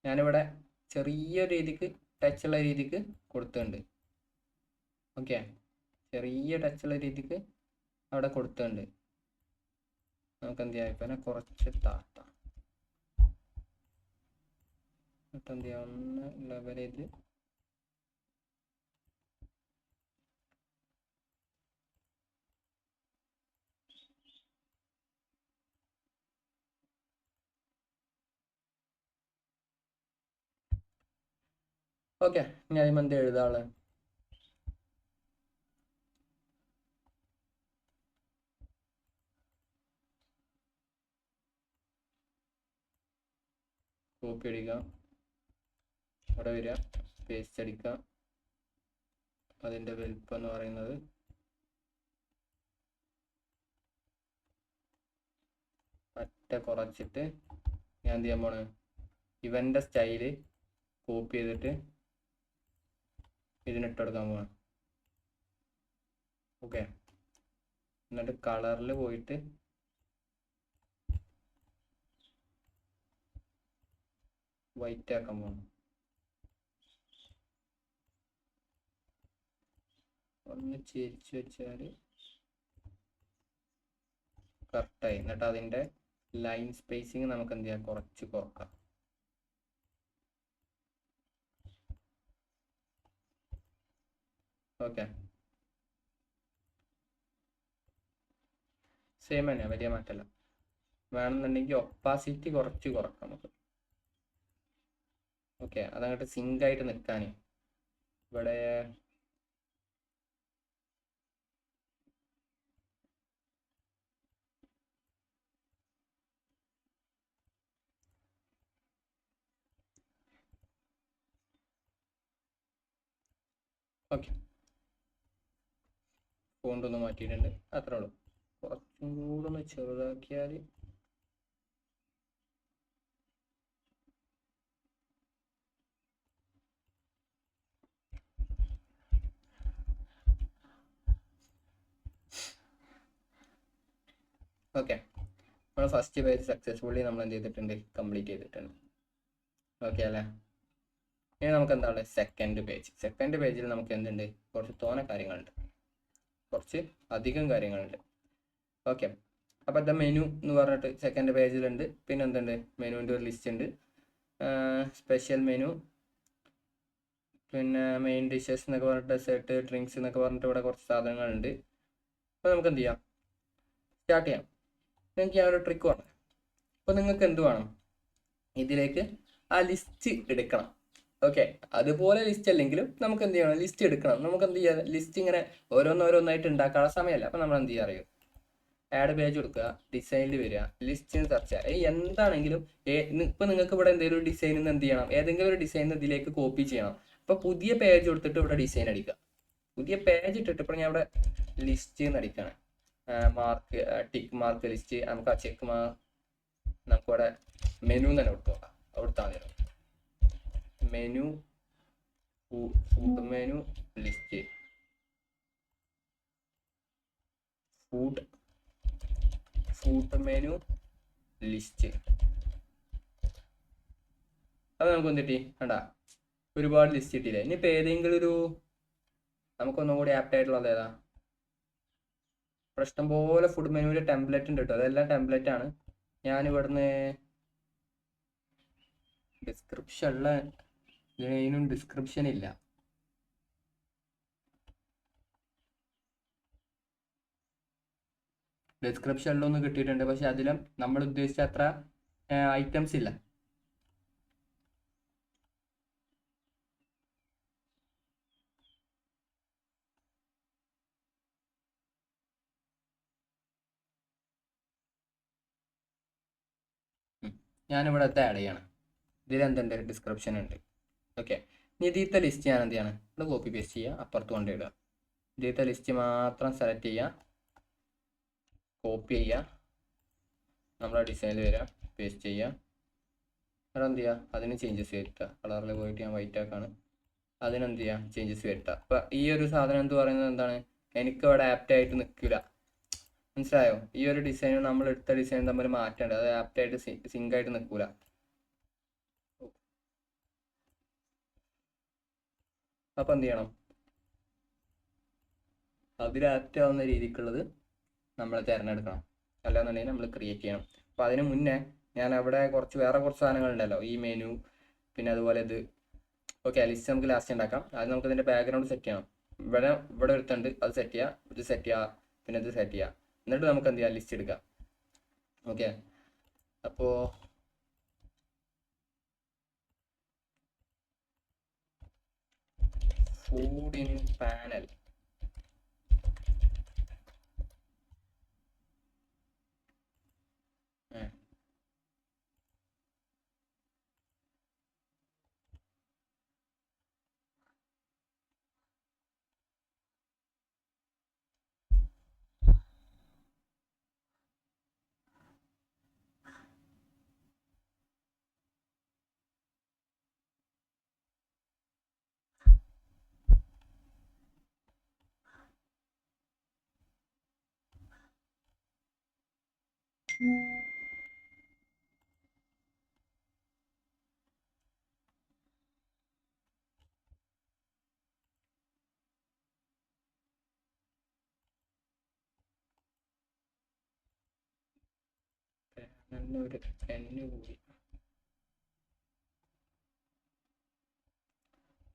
ഞാനിവിടെ ചെറിയ രീതിക്ക് ടച്ചുള്ള രീതിക്ക് കൊടുത്തിട്ടുണ്ട്. ഓക്കെ, ചെറിയ ടച്ചുള്ള രീതിക്ക് അവിടെ കൊടുത്തിട്ടുണ്ട്. നമുക്ക് എന്ത് ചെയ്യാം? ഇപ്പം കുറച്ച് താത്താം, എന്നിട്ട് എന്ത് ചെയ്യാം? ഒന്ന് ലെവൽ ചെയ്ത് ഓക്കെ. ഞാൻ എന്ത് എഴുതാള്? കോപ്പി അടിക്കാം, അവിടെ വരിക, പേസ്റ്റ് അടിക്കാം. അതിൻ്റെ വലിപ്പം എന്ന് പറയുന്നത് കുറച്ചിട്ട് ഞാൻ എന്ത് ചെയ്യാൻ പോണ്? ഇവൻ്റെ സ്റ്റൈല് കോപ്പി ചെയ്തിട്ട് ഇതിനിട്ട് കൊടുക്കാൻ പോവാണ്. ഓക്കെ, എന്നിട്ട് കളറിൽ പോയിട്ട് വൈറ്റ് ആക്കാൻ പോകണം. ഒന്ന് ചിരിച്ചു വെച്ചാൽ കറക്റ്റായി. എന്നിട്ട് അതിൻ്റെ ലൈൻ സ്പേസിങ് നമുക്ക് എന്ത് ചെയ്യാം? കുറച്ച് കുറക്കാം. ഓക്കെ, സെയിം തന്നെ, വലിയ മാറ്റമല്ല. വേണമെന്നുണ്ടെങ്കിൽ ഒപ്പാസിറ്റി കുറച്ച് കുറക്കാം നമുക്ക്. ഓക്കെ, അതങ്ങോട്ട് സിങ്ക് ആയിട്ട് നിൽക്കാൻ ഇവിടെ ഓക്കെ, ഫോണ്ട് ഒന്ന് മാറ്റിയിട്ടുണ്ട്, അത്രേ ഉള്ളൂ. കുറച്ചും കൂടെ ഒന്ന് ചെറുതാക്കിയാൽ ഓക്കെ, നമ്മൾ ഫസ്റ്റ് പേജ് സക്സസ്ഫുള്ളി നമ്മൾ എന്ത് ചെയ്തിട്ടുണ്ട്, കംപ്ലീറ്റ് ചെയ്തിട്ടുണ്ട്. ഓക്കെ അല്ലേ? ഇനി നമുക്ക് എന്താണ് സെക്കൻഡ് പേജ്. സെക്കൻഡ് പേജിൽ നമുക്ക് എന്തുണ്ട്, കുറച്ച് തോനെ കാര്യങ്ങളുണ്ട്, കുറച്ച് അധികം കാര്യങ്ങളുണ്ട്. ഓക്കെ, അപ്പോൾ ദ മെനു എന്ന് പറഞ്ഞിട്ട് സെക്കൻഡ് പേജിലുണ്ട്. പിന്നെ എന്തുണ്ട്, മെനുവിൻ്റെ ഒരു ലിസ്റ്റ് ഉണ്ട്, സ്പെഷ്യൽ മെനു, പിന്നെ മെയിൻ ഡിഷസ് എന്നൊക്കെ പറഞ്ഞിട്ട് ഡെസേർട്ട്, ഡ്രിങ്ക്സ് എന്നൊക്കെ പറഞ്ഞിട്ട് ഇവിടെ കുറച്ച് സാധനങ്ങളുണ്ട്. അപ്പോൾ നമുക്ക് എന്ത് ചെയ്യാം, സ്റ്റാർട്ട് ചെയ്യാം. നിങ്ങൾക്ക് ഞാൻ ഒരു ട്രിക്ക് പറഞ്ഞു. അപ്പോൾ നിങ്ങൾക്ക് എന്ത് വേണം, ഇതിലേക്ക് ആ ലിസ്റ്റ് എടുക്കണം. ഓക്കെ, അതുപോലെ ലിസ്റ്റ് അല്ലെങ്കിലും നമുക്ക് എന്ത് ചെയ്യണം, ലിസ്റ്റ് എടുക്കണം. നമുക്ക് എന്ത് ചെയ്യാം, ലിസ്റ്റ് ഇങ്ങനെ ഓരോന്നോരോന്നായിട്ട് ഉണ്ടാക്കാനുള്ള സമയമല്ല. അപ്പോൾ നമ്മൾ എന്ത് ചെയ്യാൻ അറിയും, ആഡ് പേജ് കൊടുക്കുക, ഡിസൈനിൽ വരിക, ലിസ്റ്റിന് സെർച്ച് ചെയ്യുക. എന്താണെങ്കിലും ഇപ്പം നിങ്ങൾക്ക് ഇവിടെ എന്തെങ്കിലും ഒരു ഡിസൈനിൽ നിന്ന് എന്ത് ചെയ്യണം, ഏതെങ്കിലും ഒരു ഡിസൈൻ ഇതിലേക്ക് കോപ്പി ചെയ്യണം. അപ്പോൾ പുതിയ പേജ് കൊടുത്തിട്ട് ഇവിടെ ഡിസൈൻ അടിക്കുക. പുതിയ പേജ് ഇട്ടിട്ട് ഇപ്പോൾ ഞാൻ ഇവിടെ ലിസ്റ്റ് എന്ന് അടിക്കുകയാണ്, മാർക്ക്, ടിക്ക് മാർക്ക് ലിസ്റ്റ്. നമുക്ക് ആ ചെക്ക് നമുക്കിവിടെ മെനു തന്നെ കൊടുക്കുക, കൊടുത്താൽ മതി. Menu, food menu list, food menu list. അത് നമുക്ക് വന്നിട്ട് കണ്ടാ ഒരുപാട് ലിസ്റ്റ് കിട്ടിയില്ലേ. ഇനിയിപ്പോൾ ഏതെങ്കിലും ഒരു നമുക്കൊന്നും കൂടി ആപ്റ്റ് ആയിട്ടുള്ളത് ഏതാ, പ്രശ്നം പോലെ ഫുഡ് മെനുവിൽ ടെംപ്ലേറ്റ് ഉണ്ട് കേട്ടോ, അതെല്ലാം ടെംപ്ലേറ്റ് ആണ്. ഞാൻ ഇവിടുന്ന് ഡിസ്ക്രിപ്ഷനിൽ ഇതിനും ഡിസ്ക്രിപ്ഷൻ ഇല്ല. ഡിസ്ക്രിപ്ഷനിലൊന്നും കിട്ടിയിട്ടുണ്ട്, പക്ഷെ അതിലും നമ്മൾ ഉദ്ദേശിച്ച അത്ര ഐറ്റംസ് ഇല്ല. ഞാനിവിടെ ആഡ് ചെയ്യണം. ഇതിലെന്തുണ്ട്, ഡിസ്ക്രിപ്ഷൻ ഉണ്ട്. ഓക്കെ, ഇനി ഇതിലത്തെ ലിസ്റ്റ് ഞാൻ എന്ത് ചെയ്യാണ്, ഇവിടെ കോപ്പി പേസ്റ്റ് ചെയ്യുക, അപ്പുറത്ത് കൊണ്ടിടുക. ഇതിലത്തെ ലിസ്റ്റ് മാത്രം സെലക്ട് ചെയ്യുക, കോപ്പി ചെയ്യുക, നമ്മളെ ഡിസൈനിൽ വരിക, പേസ്റ്റ് ചെയ്യുക. അവിടെ എന്ത് ചെയ്യുക, അതിന് ചേഞ്ചസ് വരുത്തുക. കളറിൽ പോയിട്ട് ഞാൻ വൈറ്റ് ആക്കാണ്, അതിനെന്ത് ചെയ്യുക, ചേഞ്ചസ് വരുത്തുക. അപ്പം ഈ ഒരു സാധനം എന്ത് പറയുന്നത് എന്താണ്, എനിക്ക് ഇവിടെ ആപ്റ്റായിട്ട് നിൽക്കില്ല. മനസ്സിലായോ? ഈ ഒരു ഡിസൈനും നമ്മൾ എടുത്ത ഡിസൈനും തമ്മിൽ മാറ്റേണ്ടത്, അത് ആപ്റ്റായിട്ട് സിങ്ക് ആയിട്ട് നിൽക്കില്ല. അപ്പം എന്ത് ചെയ്യണം, അതിൽ ആപ്റ്റ് ആവുന്ന രീതിക്കുള്ളത് നമ്മൾ തിരഞ്ഞെടുക്കണം, അല്ലാന്നുണ്ടെങ്കിൽ നമ്മൾ ക്രിയേറ്റ് ചെയ്യണം. അപ്പോൾ അതിന് മുന്നേ ഞാൻ അവിടെ വേറെ കുറച്ച് സാധനങ്ങളുണ്ടല്ലോ, ഈ മെനു, പിന്നെ അതുപോലെ ഇത്. ഓക്കെ, ലിസ്റ്റ് നമുക്ക് ലാസ്റ്റ് ഉണ്ടാക്കാം. അത് നമുക്ക് ഇതിൻ്റെ ബാക്ക്ഗ്രൗണ്ട് സെറ്റ് ചെയ്യണം. ഇവിടെ എടുത്തുണ്ട്, അത് സെറ്റ് ചെയ്യുക, ഇത് സെറ്റ് ചെയ്യുക, പിന്നെ ഇത് സെറ്റ് ചെയ്യുക. എന്നിട്ട് നമുക്ക് എന്ത് ചെയ്യാം, ലിസ്റ്റ് എടുക്കാം. ഓക്കെ, അപ്പോൾ ഫുഡ് ഇൻ പാനൽ, ഒരു എന് കൂടി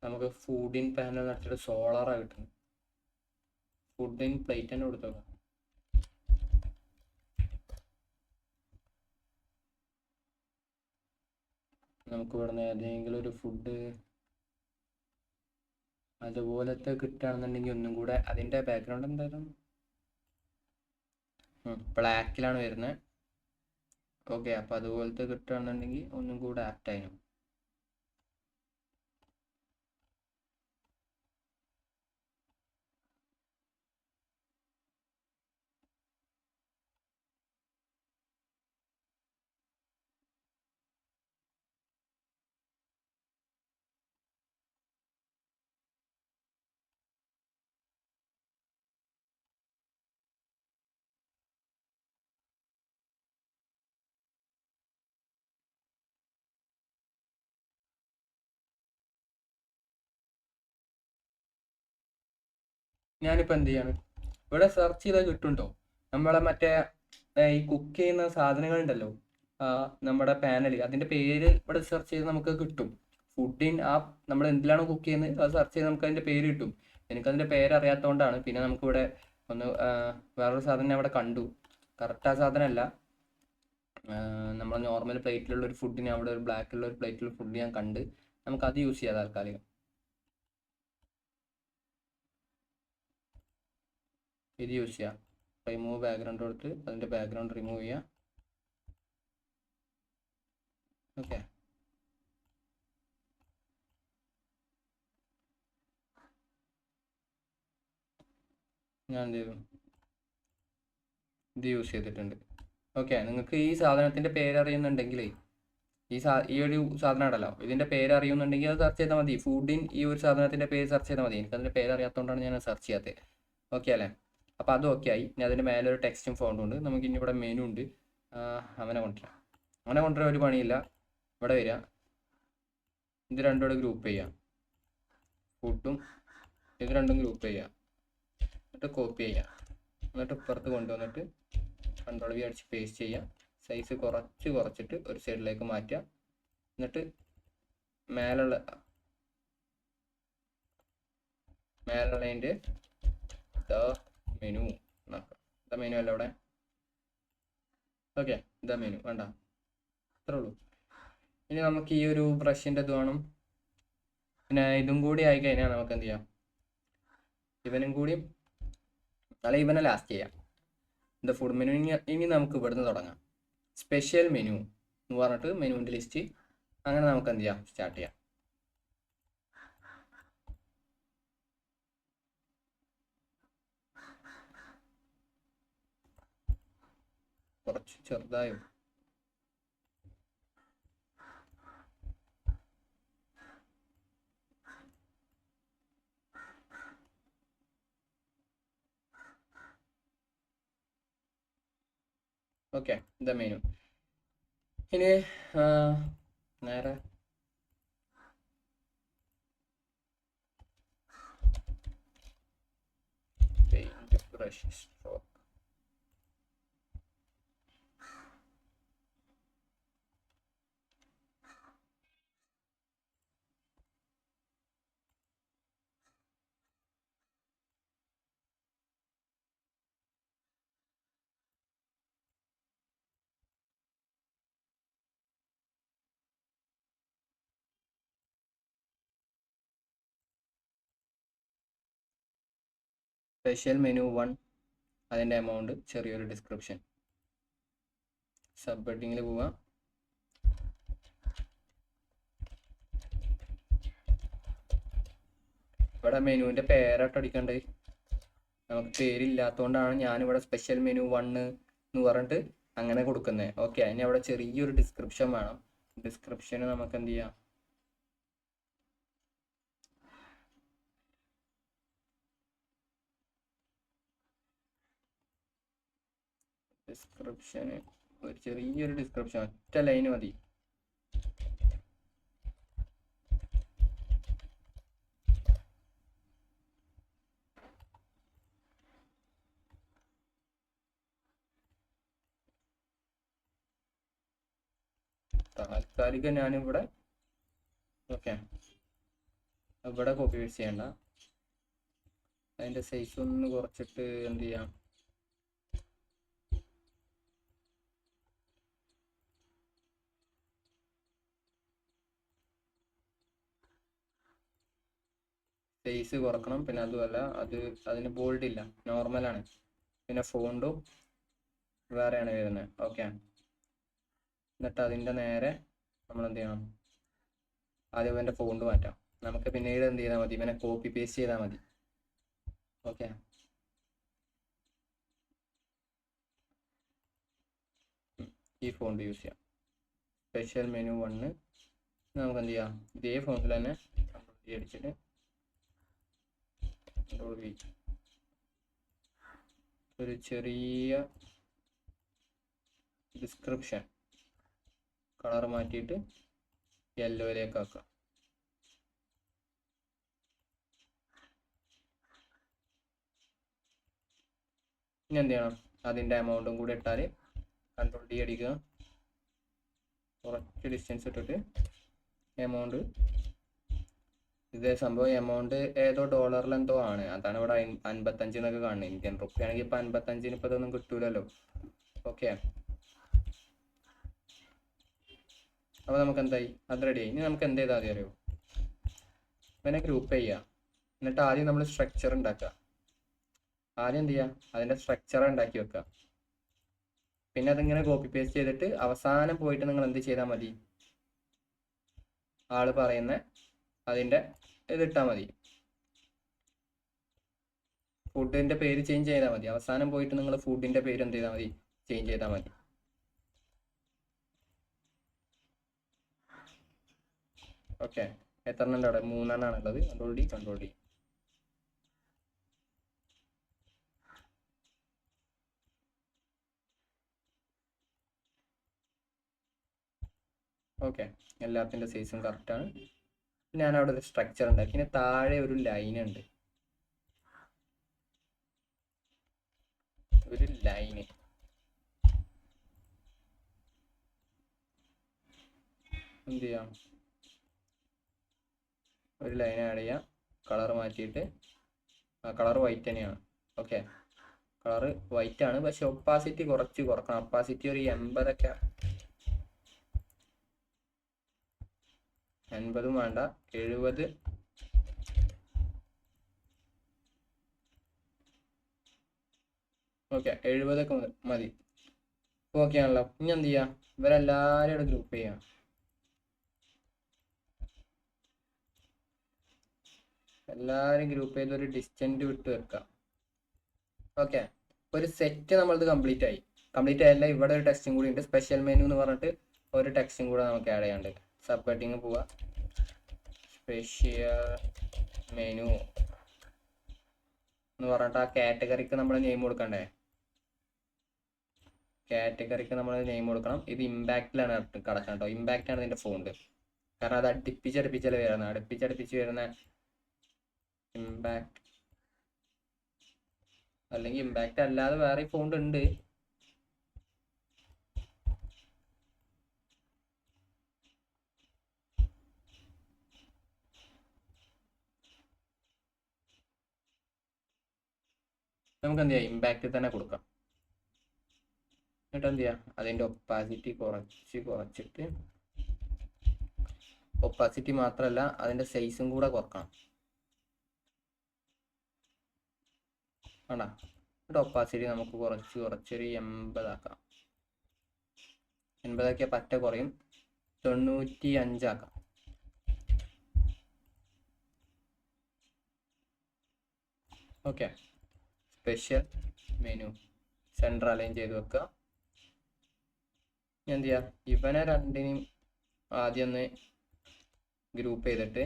നമുക്ക് ഫുഡ് ഇൻ പാനൽ നടത്തിയിട്ട് സോളാറാണ് കിട്ടുന്നത്. ഫുഡ് ഇൻ പ്ലേറ്റ് തന്നെ കൊടുത്തോക്കാം. നമുക്ക് ഇവിടുന്ന് ഏതെങ്കിലും ഒരു ഫുഡ് അതുപോലത്തെ കിട്ടുകയാണെന്നുണ്ടെങ്കിൽ ഒന്നും കൂടെ അതിൻ്റെ ബാക്ക്ഗ്രൗണ്ട് എന്തായാലും ബ്ലാക്കിലാണ് വരുന്നത്. ഓക്കെ, അപ്പോൾ അതുപോലത്തെ കിട്ടുകയാണെന്നുണ്ടെങ്കിൽ ഒന്നും കൂടെ ആപ്റ്റായിരുന്നു. ഞാനിപ്പോൾ എന്ത് ചെയ്യാണ്, ഇവിടെ സെർച്ച് ചെയ്താൽ കിട്ടുന്നുണ്ടോ നമ്മളെ മറ്റേ ഈ കുക്ക് ചെയ്യുന്ന സാധനങ്ങളുണ്ടല്ലോ, നമ്മുടെ പാനൽ, അതിൻ്റെ പേര് ഇവിടെ സെർച്ച് ചെയ്ത് നമുക്ക് കിട്ടും. ഫുഡിൻ ആ നമ്മൾ എന്തിലാണോ കുക്ക് ചെയ്യുന്നത് അത് സെർച്ച് ചെയ്ത് നമുക്ക് അതിൻ്റെ പേര് കിട്ടും. എനിക്കതിൻ്റെ പേര് അറിയാത്തതുകൊണ്ടാണ്. പിന്നെ നമുക്കിവിടെ ഒന്ന് വേറൊരു സാധനം അവിടെ കണ്ടു, കറക്റ്റ് ആ സാധനമല്ല, നമ്മൾ നോർമൽ പ്ലേറ്റിലുള്ള ഒരു ഫുഡിന് അവിടെ ഒരു ബ്ലാക്കുള്ള ഒരു പ്ലേറ്റിലുള്ള ഫുഡ് ഞാൻ കണ്ട്, നമുക്കത് യൂസ് ചെയ്യാം താൽക്കാലികം. ഇത് യൂസ് ചെയ്യാം. റിമൂവ് ബാക്ക്ഗ്രൗണ്ട് കൊടുത്ത് അതിൻ്റെ ബാക്ക്ഗ്രൗണ്ട് റിമൂവ് ചെയ്യാം. ഓക്കെ, ഞാൻ എന്ത് ചെയ്തു, ഇത് യൂസ് ചെയ്തിട്ടുണ്ട്. ഓക്കെ, നിങ്ങൾക്ക് ഈ സാധനത്തിൻ്റെ പേരറിയുന്നുണ്ടെങ്കിൽ ഈ ഒരു സാധനം ഉണ്ടല്ലോ, ഇതിൻ്റെ പേര് അറിയുന്നുണ്ടെങ്കിൽ അത് സെർച്ച് ചെയ്താൽ മതി. ഫുഡിൻ ഈ ഒരു സാധനത്തിൻ്റെ പേര് സെർച്ച് ചെയ്താൽ മതി. എനിക്കതിൻ്റെ പേര് അറിയാത്തതുകൊണ്ടാണ് ഞാൻ സെർച്ച് ചെയ്യാത്തത്. ഓക്കെ അല്ലേ? അപ്പോൾ അത് ഓക്കെ ആയി. ഇനി അതിൻ്റെ മേലെ ഒരു ടെക്സ്റ്റും ഫോണ്ടും ഉണ്ട്. നമുക്ക് ഇനി ഇവിടെ മെനു ഉണ്ട്. അവനെ കൊണ്ടുവരാൻ ഒരു പണിയില്ല. ഇവിടെ വരിക, ഇത് രണ്ടും കൂടെ ഗ്രൂപ്പ് ചെയ്യാം. ഫുഡും ഇത് രണ്ടും ഗ്രൂപ്പ് ചെയ്യാം. എന്നിട്ട് കോപ്പി ചെയ്യാം. എന്നിട്ട് ഇപ്പുറത്ത് കൊണ്ടുവന്നിട്ട് കൺട്രോൾ വി അടിച്ച് പേസ്റ്റ് ചെയ്യാം. സൈസ് കുറച്ചിട്ട് ഒരു സൈഡിലേക്ക് മാറ്റുക. എന്നിട്ട് മേലുള്ളതിൻ്റെ ദ മെനു ദ മെനു അല്ല അവിടെ. ഓക്കെ, ദ മെനു വേണ്ട, അത്രേ ഉള്ളൂ. ഇനി നമുക്ക് ഈ ഒരു ബ്രഷിൻ്റെ ഇത് വേണം. പിന്നെ ഇതും കൂടി ആയി കഴിഞ്ഞാൽ നമുക്ക് എന്ത് ചെയ്യാം, ഇവനും കൂടി അല്ല ഇവനെ ലാസ്റ്റ് ചെയ്യാം. The food menu. ഇനി നമുക്ക് ഇവിടുന്ന് തുടങ്ങാം. സ്പെഷ്യൽ മെനു എന്ന് പറഞ്ഞിട്ട് മെനുവിൻ്റെ ലിസ്റ്റ്, അങ്ങനെ നമുക്ക് എന്ത് ചെയ്യാം, സ്റ്റാർട്ട് ചെയ്യാം. കുറച്ച് ചെറുതായോ? Okay, the menu. ഇനി നേരെ paint brush stroke. Special menu 1, അതിൻ്റെ എമൗണ്ട്, ചെറിയൊരു ഡിസ്ക്രിപ്ഷൻ. സബ് ഹെഡിങ്ങിൽ പോവാം. ഇവിടെ മെനുവിൻ്റെ പേരായിട്ട് അടിക്കണ്ടേ, നമുക്ക് പേരില്ലാത്തതുകൊണ്ടാണ് ഞാനിവിടെ സ്പെഷ്യൽ മെനു 1 എന്ന് പറഞ്ഞിട്ട് അങ്ങനെ കൊടുക്കുന്നത്. ഓക്കെ, അതിന് അവിടെ ചെറിയൊരു ഡിസ്ക്രിപ്ഷൻ വേണം. ഡിസ്ക്രിപ്ഷന് നമുക്ക് എന്ത് ചെയ്യാം, ഡിസ്ക്രിപ്ഷന് ഒരു ചെറിയൊരു ഡിസ്ക്രിപ്ഷൻ, ഒറ്റ ലൈന് മതി. താൽക്കാലികം ഞാനിവിടെ ഓക്കെ ഇവിടെ കോപ്പി പേസ്റ്റ് ചെയ്യണ്ട. അതിൻ്റെ സൈസ് ഒന്ന് കുറച്ചിട്ട് എന്ത് ചെയ്യാം, സൈസ് കുറക്കണം. പിന്നെ അതുമല്ല അതിന് ബോൾഡ് ഇല്ല, നോർമലാണ്. പിന്നെ ഫോണ്ടും വേറെയാണ് വരുന്നത്. ഓക്കെ, എന്നിട്ട് അതിൻ്റെ നേരെ നമ്മൾ എന്ത് ചെയ്യണം, ആദ്യം ഇവൻ്റെ ഫോണ്ട് മാറ്റാം. നമുക്ക് പിന്നീട് എന്ത് ചെയ്താൽ മതി, ഇവനെ കോപ്പി പേസ്റ്റ് ചെയ്താൽ മതി. ഓക്കെ, ഈ ഫോണ്ട് യൂസ് ചെയ്യാം. സ്പെഷ്യൽ മെനു 1 നമുക്ക് എന്ത് ചെയ്യാം, ഇതേ ഫോണ്ടിൽ തന്നെ കൺട്രോൾ അടിച്ചിട്ട് ഒരു ചെറിയ ഡിസ്ക്രിപ്ഷൻ കളർ മാറ്റിയിട്ട് യെല്ലോയിലേക്ക് ആക്കാം. ഇനി എന്ത് ചെയ്യണം, അതിൻ്റെ എമൗണ്ടും കൂടി ഇട്ടാൽ കൺട്രോൾ ഡി അടിക്കുക, കുറച്ച് ഡിസ്റ്റൻസ് ഇട്ടിട്ട് എമൗണ്ട്, ഇതേ സംഭവം എമൗണ്ട് ഏതോ ഡോളറിൽ എന്തോ ആണ്, അതാണ് ഇവിടെ 55 എന്നൊക്കെ കാണുന്നത്. ഇന്ത്യൻ റുപ്പി ആണെങ്കിൽ ഇപ്പം 55 ഇപ്പം ഇതൊന്നും കിട്ടൂലല്ലോ. ഓക്കെ, അപ്പോൾ നമുക്ക് എന്തായി, അത് റെഡിയായി. ഇനി നമുക്ക് എന്ത് ചെയ്താൽ മതി അറിയോ, പിന്നെ ഗ്രൂപ്പ് ചെയ്യുക. എന്നിട്ട് ആദ്യം നമ്മൾ സ്ട്രക്ചർ ഉണ്ടാക്കുക. ആദ്യം എന്ത് ചെയ്യുക, അതിൻ്റെ സ്ട്രക്ചർ ഉണ്ടാക്കി വെക്കുക. പിന്നെ അതിങ്ങനെ കോപ്പി പേസ്റ്റ് ചെയ്തിട്ട് അവസാനം പോയിട്ട് നിങ്ങൾ എന്ത് ചെയ്താൽ മതി, ആള് പറയുന്ന അതിൻ്റെ ഇതിട്ടാൽ മതി, ഫുഡിൻ്റെ പേര് ചേഞ്ച് ചെയ്താൽ മതി. അവസാനം പോയിട്ട് നിങ്ങൾ ഫുഡിൻ്റെ പേര് എന്ത് ചെയ്താൽ മതി, ചേഞ്ച് ചെയ്താൽ മതി. ഓക്കെ, എത്ര എണ്ണം ഉണ്ട് അവിടെ, 3 എണ്ണമാണ് ഉള്ളത്. Control D, control D. Okay, എല്ലാത്തിൻ്റെ സൈസും കറക്റ്റാണ്. ഞാൻ അവിടെ ഒരു സ്ട്രക്ചർ ഉണ്ടാക്കി. ഇനി താഴെ ഒരു ലൈൻ ഉണ്ട്, ഒരു ലൈന്. എന്ത് ചെയ്യാം, ഒരു ലൈൻ ആഡ് ചെയ്യാം. കളർ മാറ്റിയിട്ട്, കളർ വൈറ്റ് തന്നെയാണ്. ഓക്കെ, കളർ വൈറ്റ് ആണ്, പക്ഷെ ഒപ്പാസിറ്റി കുറച്ച് കുറക്കണം. ഒപ്പാസിറ്റി ഒരു 80 80 വേണ്ട, 70. ഓക്കെ, 70 മതി. ഓക്കെ ആണല്ലോ. ഇനി എന്ത് ചെയ്യാം, ഇവരെല്ലാവരും ഗ്രൂപ്പ് ചെയ്യാം. എല്ലാവരും ഗ്രൂപ്പ് ചെയ്ത് ഒരു ഡിസ്റ്റൻറ്റ് വിട്ട് വെക്കാം. ഓക്കെ, ഒരു സെറ്റ് നമ്മളത് കംപ്ലീറ്റ് ആയി. കംപ്ലീറ്റ് ആയല്ല, ഇവിടെ ഒരു ടെക്സ്റ്റും കൂടി ഉണ്ട്, സ്പെഷ്യൽ മെനു എന്ന് പറഞ്ഞിട്ട് ഒരു ടെക്സ്റ്റും കൂടെ നമുക്ക് ആഡ് ചെയ്യാണ്ട്. സബ് ഹെഡിങ് പോവുക, സ്പെഷ്യൽ മെനു എന്ന് പറഞ്ഞിട്ട് ആ കാറ്റഗറിക്ക് നമ്മൾ നെയിം കൊടുക്കണ്ടേ, കാറ്റഗറിക്ക് നമ്മൾ നെയിം കൊടുക്കണം. ഇത് ഇമ്പാക്റ്റിലാണ് കിടക്കണം കേട്ടോ, ഇമ്പാക്റ്റ് ആണ് ഇതിൻ്റെ ഫോണ്ട്. കാരണം അത് അടുപ്പിച്ചടുപ്പിച്ചല്ലേ വരുന്നത്, അടുപ്പിച്ചടുപ്പിച്ച് വരുന്ന ഇമ്പാക്റ്റ്. അല്ലെങ്കിൽ ഇമ്പാക്റ്റ് അല്ലാതെ വേറെ ഫോണ്ട് ഉണ്ട്. നമുക്ക് എന്ത് ചെയ്യാം, ഇമ്പാക്റ്റിൽ തന്നെ കൊടുക്കാം. എന്നിട്ട് എന്ത് ചെയ്യാം, അതിൻ്റെ ഒപ്പാസിറ്റി കുറച്ചിട്ട്, ഒപ്പാസിറ്റി മാത്രമല്ല അതിൻ്റെ സൈസും കൂടെ കുറക്കണം. വേണ്ട, എന്നിട്ട് ഒപ്പാസിറ്റി നമുക്ക് കുറച്ചൊരു 80 ആക്കാം. 80 ആക്കിയാൽ പറ്റ കുറയും, 95 ആക്കാം. Okay, special menu centre align ചെയ്ത് വെക്കുക. എന്ത് ചെയ്യുക, ഇവനെ രണ്ടിനെയും ആദ്യം ഒന്ന് ഗ്രൂപ്പ് ചെയ്തിട്ട്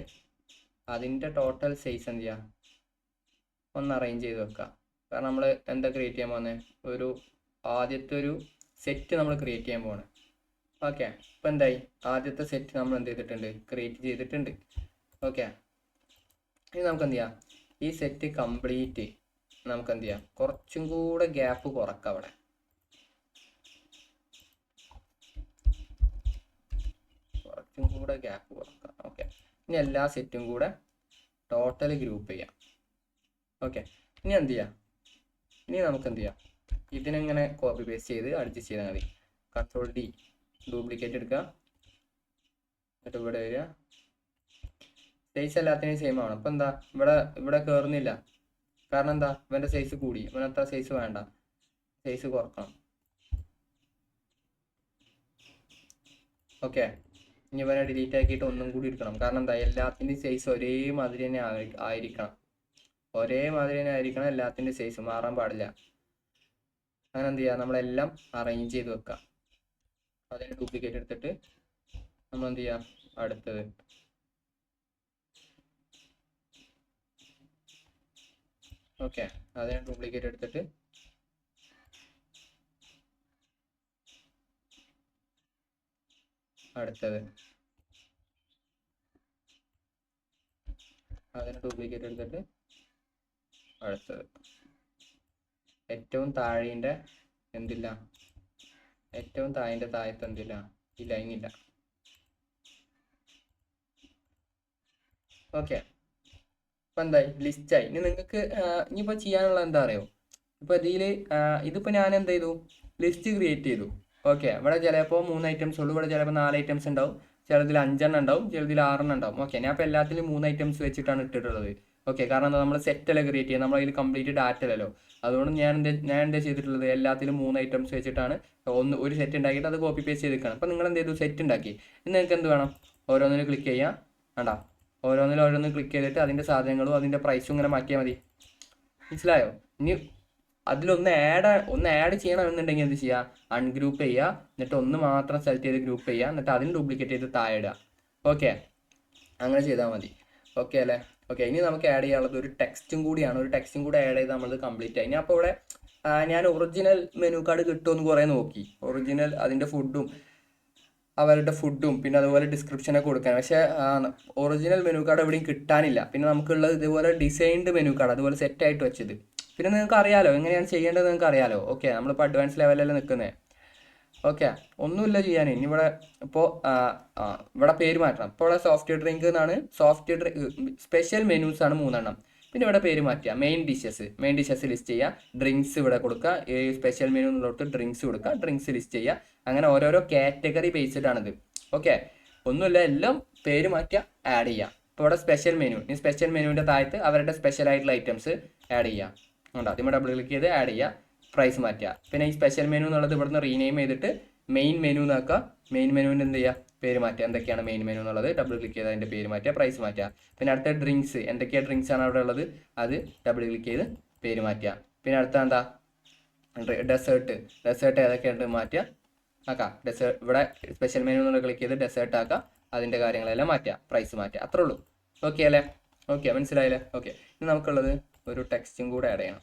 അതിൻ്റെ ടോട്ടൽ സൈസ് എന്ത് ചെയ്യുക, ഒന്ന് അറേഞ്ച് ചെയ്ത് വെക്കുക. കാരണം നമ്മൾ എന്താ ക്രിയേറ്റ് ചെയ്യാൻ പോകുന്നത്, ഒരു ആദ്യത്തെ ഒരു സെറ്റ് നമ്മൾ ക്രിയേറ്റ് ചെയ്യാൻ പോവാണ്. ഓക്കെ, ഇപ്പം എന്തായി, ആദ്യത്തെ സെറ്റ് നമ്മൾ എന്ത് ചെയ്തിട്ടുണ്ട്, ക്രിയേറ്റ് ചെയ്തിട്ടുണ്ട്. ഓക്കെ, ഇനി നമുക്ക് എന്ത് ചെയ്യാം, ഈ സെറ്റ് കംപ്ലീറ്റ് നമുക്ക് എന്ത് ചെയ്യാം, കുറച്ചും കൂടെ ഗ്യാപ്പ് കുറക്കാം അവിടെ. കുറച്ചും കൂടെ ഗ്യാപ്പ് കുറക്കാം. ഓക്കെ, ഇനി എല്ലാ സെറ്റും കൂടെ ടോട്ടൽ ഗ്രൂപ്പ് ചെയ്യാം. ഓക്കെ, ഇനി എന്ത് ചെയ്യാം, ഇനി നമുക്ക് എന്ത് ചെയ്യാം, ഇതിനെങ്ങനെ കോപ്പി പേസ്റ്റ് ചെയ്ത് അഡ്ജസ്റ്റ് ചെയ്താൽ മതി. കൺട്രോൾ ഡി, ഡ്യൂപ്ലിക്കേറ്റ് എടുക്കുക, എന്നിട്ട് ഇവിടെ വരിക. സൈസ് എല്ലാത്തിനും സെയിം ആണ്. അപ്പം എന്താ, ഇവിടെ കയറുന്നില്ല. കാരണം എന്താ, ഇവൻ്റെ സൈസ് കൂടി, ഇവനത്ര സൈസ് വേണ്ട, സൈസ് കുറക്കണം. ഓക്കെ, ഇനി ഇവനെ ഡിലീറ്റ് ആക്കിയിട്ട് ഒന്നും കൂടി എടുക്കണം. കാരണം എന്താ, എല്ലാത്തിൻ്റെയും സൈസ് ഒരേമാതിരി തന്നെ ആയിരിക്കണം. ഒരേമാതിരി തന്നെ ആയിരിക്കണം, എല്ലാത്തിൻ്റെ സൈസ് മാറാൻ പാടില്ല. അങ്ങനെ എന്ത് ചെയ്യുക, നമ്മളെല്ലാം അറേഞ്ച് ചെയ്ത് വെക്കാം. അതിന് ഡ്യൂപ്ലിക്കേറ്റ് എടുത്തിട്ട് നമ്മൾ എന്ത് ചെയ്യാം, അടുത്തത് ഓക്കെ, അതിന് ഡ്യൂപ്ലിക്കേറ്റ് എടുത്തിട്ട് അടുത്തത്, അതിന് ഡ്യൂപ്ലിക്കേറ്റ് എടുത്തിട്ട് അടുത്തത്. ഏറ്റവും താഴേൻ്റെ എന്തില്ല, ഏറ്റവും താഴേൻ്റെ താഴത്ത് എന്തില്ല, ഈ ലൈൻ ഇല്ല. ഓക്കെ, ഇപ്പം എന്തായി, ലിസ്റ്റായി. ഇനി നിങ്ങൾക്ക് ഇനിയിപ്പോൾ ചെയ്യാനുള്ള എന്താ അറിയോ, ഇപ്പോൾ ഇതിപ്പോൾ ഞാൻ എന്ത് ചെയ്തു, ലിസ്റ്റ് ക്രിയേറ്റ് ചെയ്തു. ഓക്കെ, ഇവിടെ ചിലപ്പോൾ 3 ഐറ്റംസ് ഉള്ളൂ, ഇവിടെ ചിലപ്പോൾ 4 ഐറ്റംസ് ഉണ്ടാവും, ചിലതിൽ 5 ഉണ്ടാവും, ചിലതിൽ 6 ഉണ്ടാവും. ഓക്കെ, ഞാൻ അപ്പോൾ എല്ലാത്തിലും 3 ഐറ്റംസ് വെച്ചിട്ടാണ് ഇട്ടിട്ടുള്ളത്. ഓക്കെ, കാരണം എന്താ, നമ്മൾ സെറ്റല്ലേ ക്രിയേറ്റ് ചെയ്യുക, നമ്മൾ അതിൽ കംപ്ലീറ്റ് ഡാറ്റ അല്ലല്ലോ. അതുകൊണ്ട് ഞാൻ എന്താ ചെയ്തിട്ടുള്ളത്, എല്ലാത്തിലും 3 ഐറ്റംസ് വെച്ചിട്ടാണ് ഒരു സെറ്റ് ഉണ്ടാക്കിയിട്ട് അത് കോപ്പി പേസ്റ്റ് ചെയ്തിരിക്കണം. അപ്പോൾ നിങ്ങൾ എന്ത് ചെയ്തു, സെറ്റ് ഉണ്ടാക്കി. ഇനി നിങ്ങൾക്ക് എന്ത് വേണം, ഓരോന്നിനും ക്ലിക്ക് ചെയ്യാം. വേണ്ട, ഓരോന്ന് ക്ലിക്ക് ചെയ്തിട്ട് അതിൻ്റെ സാധനങ്ങളും അതിൻ്റെ പ്രൈസും ഇങ്ങനെ മാറ്റിയാൽ മതി. മനസ്സിലായോ? ഇനി അതിലൊന്ന് ആഡ് ചെയ്യണമെന്നുണ്ടെങ്കിൽ എന്ത് ചെയ്യുക, അൺഗ്രൂപ്പ് ചെയ്യുക, എന്നിട്ട് ഒന്ന് മാത്രം സെലക്ട് ചെയ്ത് ഗ്രൂപ്പ് ചെയ്യുക, എന്നിട്ട് അതിന് ഡ്യൂപ്ലിക്കേറ്റ് ചെയ്ത് താഴെ ഇടുക. ഓക്കെ, അങ്ങനെ ചെയ്താൽ മതി. ഓക്കെ അല്ലേ? ഓക്കെ, ഇനി നമുക്ക് ആഡ് ചെയ്യാനുള്ളത് ഒരു ടെക്സ്റ്റും കൂടിയാണ്. ഒരു ടെക്സ്റ്റും കൂടി ആഡ് ചെയ്ത് നമ്മളത് കംപ്ലീറ്റ് ആയി. ഇനി അപ്പോൾ ഇവിടെ ഞാൻ ഒറിജിനൽ മെനു കാർഡ് കിട്ടുമെന്ന് കുറേ നോക്കി. ഒറിജിനൽ അതിൻ്റെ അവരുടെ ഫുഡും പിന്നെ അതുപോലെ ഡിസ്ക്രിപ്ഷനൊക്കെ കൊടുക്കാൻ. പക്ഷേ ഒറിജിനൽ മെനു കാർഡ് എവിടെയും കിട്ടാനില്ല. പിന്നെ നമുക്കുള്ളത് ഇതുപോലെ ഡിസൈൻഡ് മെനു കാർഡ്, അതുപോലെ സെറ്റായിട്ട് വെച്ചത്. പിന്നെ നിങ്ങൾക്ക് അറിയാലോ എങ്ങനെയാണ് ചെയ്യേണ്ടത്, നിങ്ങൾക്ക് അറിയാലോ. ഓക്കെ, നമ്മളിപ്പോൾ അഡ്വാൻസ് ലെവലല്ലേ നിൽക്കുന്നത്. ഓക്കെ, ഒന്നുമില്ല ചെയ്യാൻ. ഇനി ഇവിടെ ഇപ്പോൾ ഇവിടെ പേര് മാറ്റണം. ഇപ്പോൾ ഇവിടെ സോഫ്റ്റ് ഡ്രിങ്ക് എന്നാണ്, സ്പെഷ്യൽ മെനൂസ് ആണ് 3 എണ്ണം. പിന്നെ ഇവിടെ പേര് മാറ്റുക, മെയിൻ ഡിഷസ് ലിസ്റ്റ് ചെയ്യുക, ഡ്രിങ്ക്സ് ഇവിടെ കൊടുക്കുക, സ്പെഷ്യൽ മെനു എന്നുള്ളടത്ത് ഡ്രിങ്ക്സ് കൊടുക്കുക, ഡ്രിങ്ക്സ് ലിസ്റ്റ് ചെയ്യുക. അങ്ങനെ ഓരോരോ കാറ്റഗറി ബേസ്ഡ് ആണിത്. ഓക്കെ, ഒന്നുമില്ല, എല്ലാം പേര് മാറ്റുക, ആഡ് ചെയ്യുക. ഇപ്പോൾ ഇവിടെ സ്പെഷ്യൽ മെനു, ഈ സ്പെഷ്യൽ മെനുവിൻ്റെ താഴത്ത് അവരുടെ സ്പെഷ്യൽ ആയിട്ടുള്ള ഐറ്റംസ് ആഡ് ചെയ്യുക. ഉണ്ടോ, അതിന് ഡബിൾ ക്ലിക്ക് ചെയ്ത് ആഡ് ചെയ്യുക, പ്രൈസ് മാറ്റുക. പിന്നെ ഈ സ്പെഷ്യൽ മെനു എന്നുള്ളത് ഇവിടുന്ന് റീനെയിം ചെയ്തിട്ട് മെയിൻ മെനു എന്നാക്കുക. മെയിൻ മെനുവിൻ്റെ എന്ത് ചെയ്യുക, പേര് മാറ്റുക. എന്തൊക്കെയാണ് മെയിൻ മെനു എന്നുള്ളത് ഡബിൾ ക്ലിക്ക് ചെയ്ത് അതിൻ്റെ പേര് മാറ്റുക, പ്രൈസ് മാറ്റുക. പിന്നെ അടുത്ത ഡ്രിങ്ക്സ്, എന്തൊക്കെയാണ് ഡ്രിങ്ക്സ് ആണ് അവിടെ ഉള്ളത്, അത് ഡബിൾ ക്ലിക്ക് ചെയ്ത് പേര് മാറ്റുക. പിന്നെ അടുത്ത എന്താ, ഡെസേർട്ട് ഏതൊക്കെയുണ്ട് മാറ്റുക, ആക്കാം. ഇവിടെ സ്പെഷ്യൽ മെനു എന്നുള്ള ക്ലിക്ക് ചെയ്ത് ഡെസേർട്ട് ആക്കുക, അതിൻ്റെ കാര്യങ്ങളെല്ലാം മാറ്റുക, പ്രൈസ് മാറ്റുക. അത്രേ ഉള്ളൂ. ഓക്കെ അല്ലേ? ഓക്കെ, മനസ്സിലായില്ലേ? ഓക്കെ, ഇനി നമുക്കുള്ളത് ഒരു ടെക്സ്റ്റും കൂടെ ആഡ് ചെയ്യണം.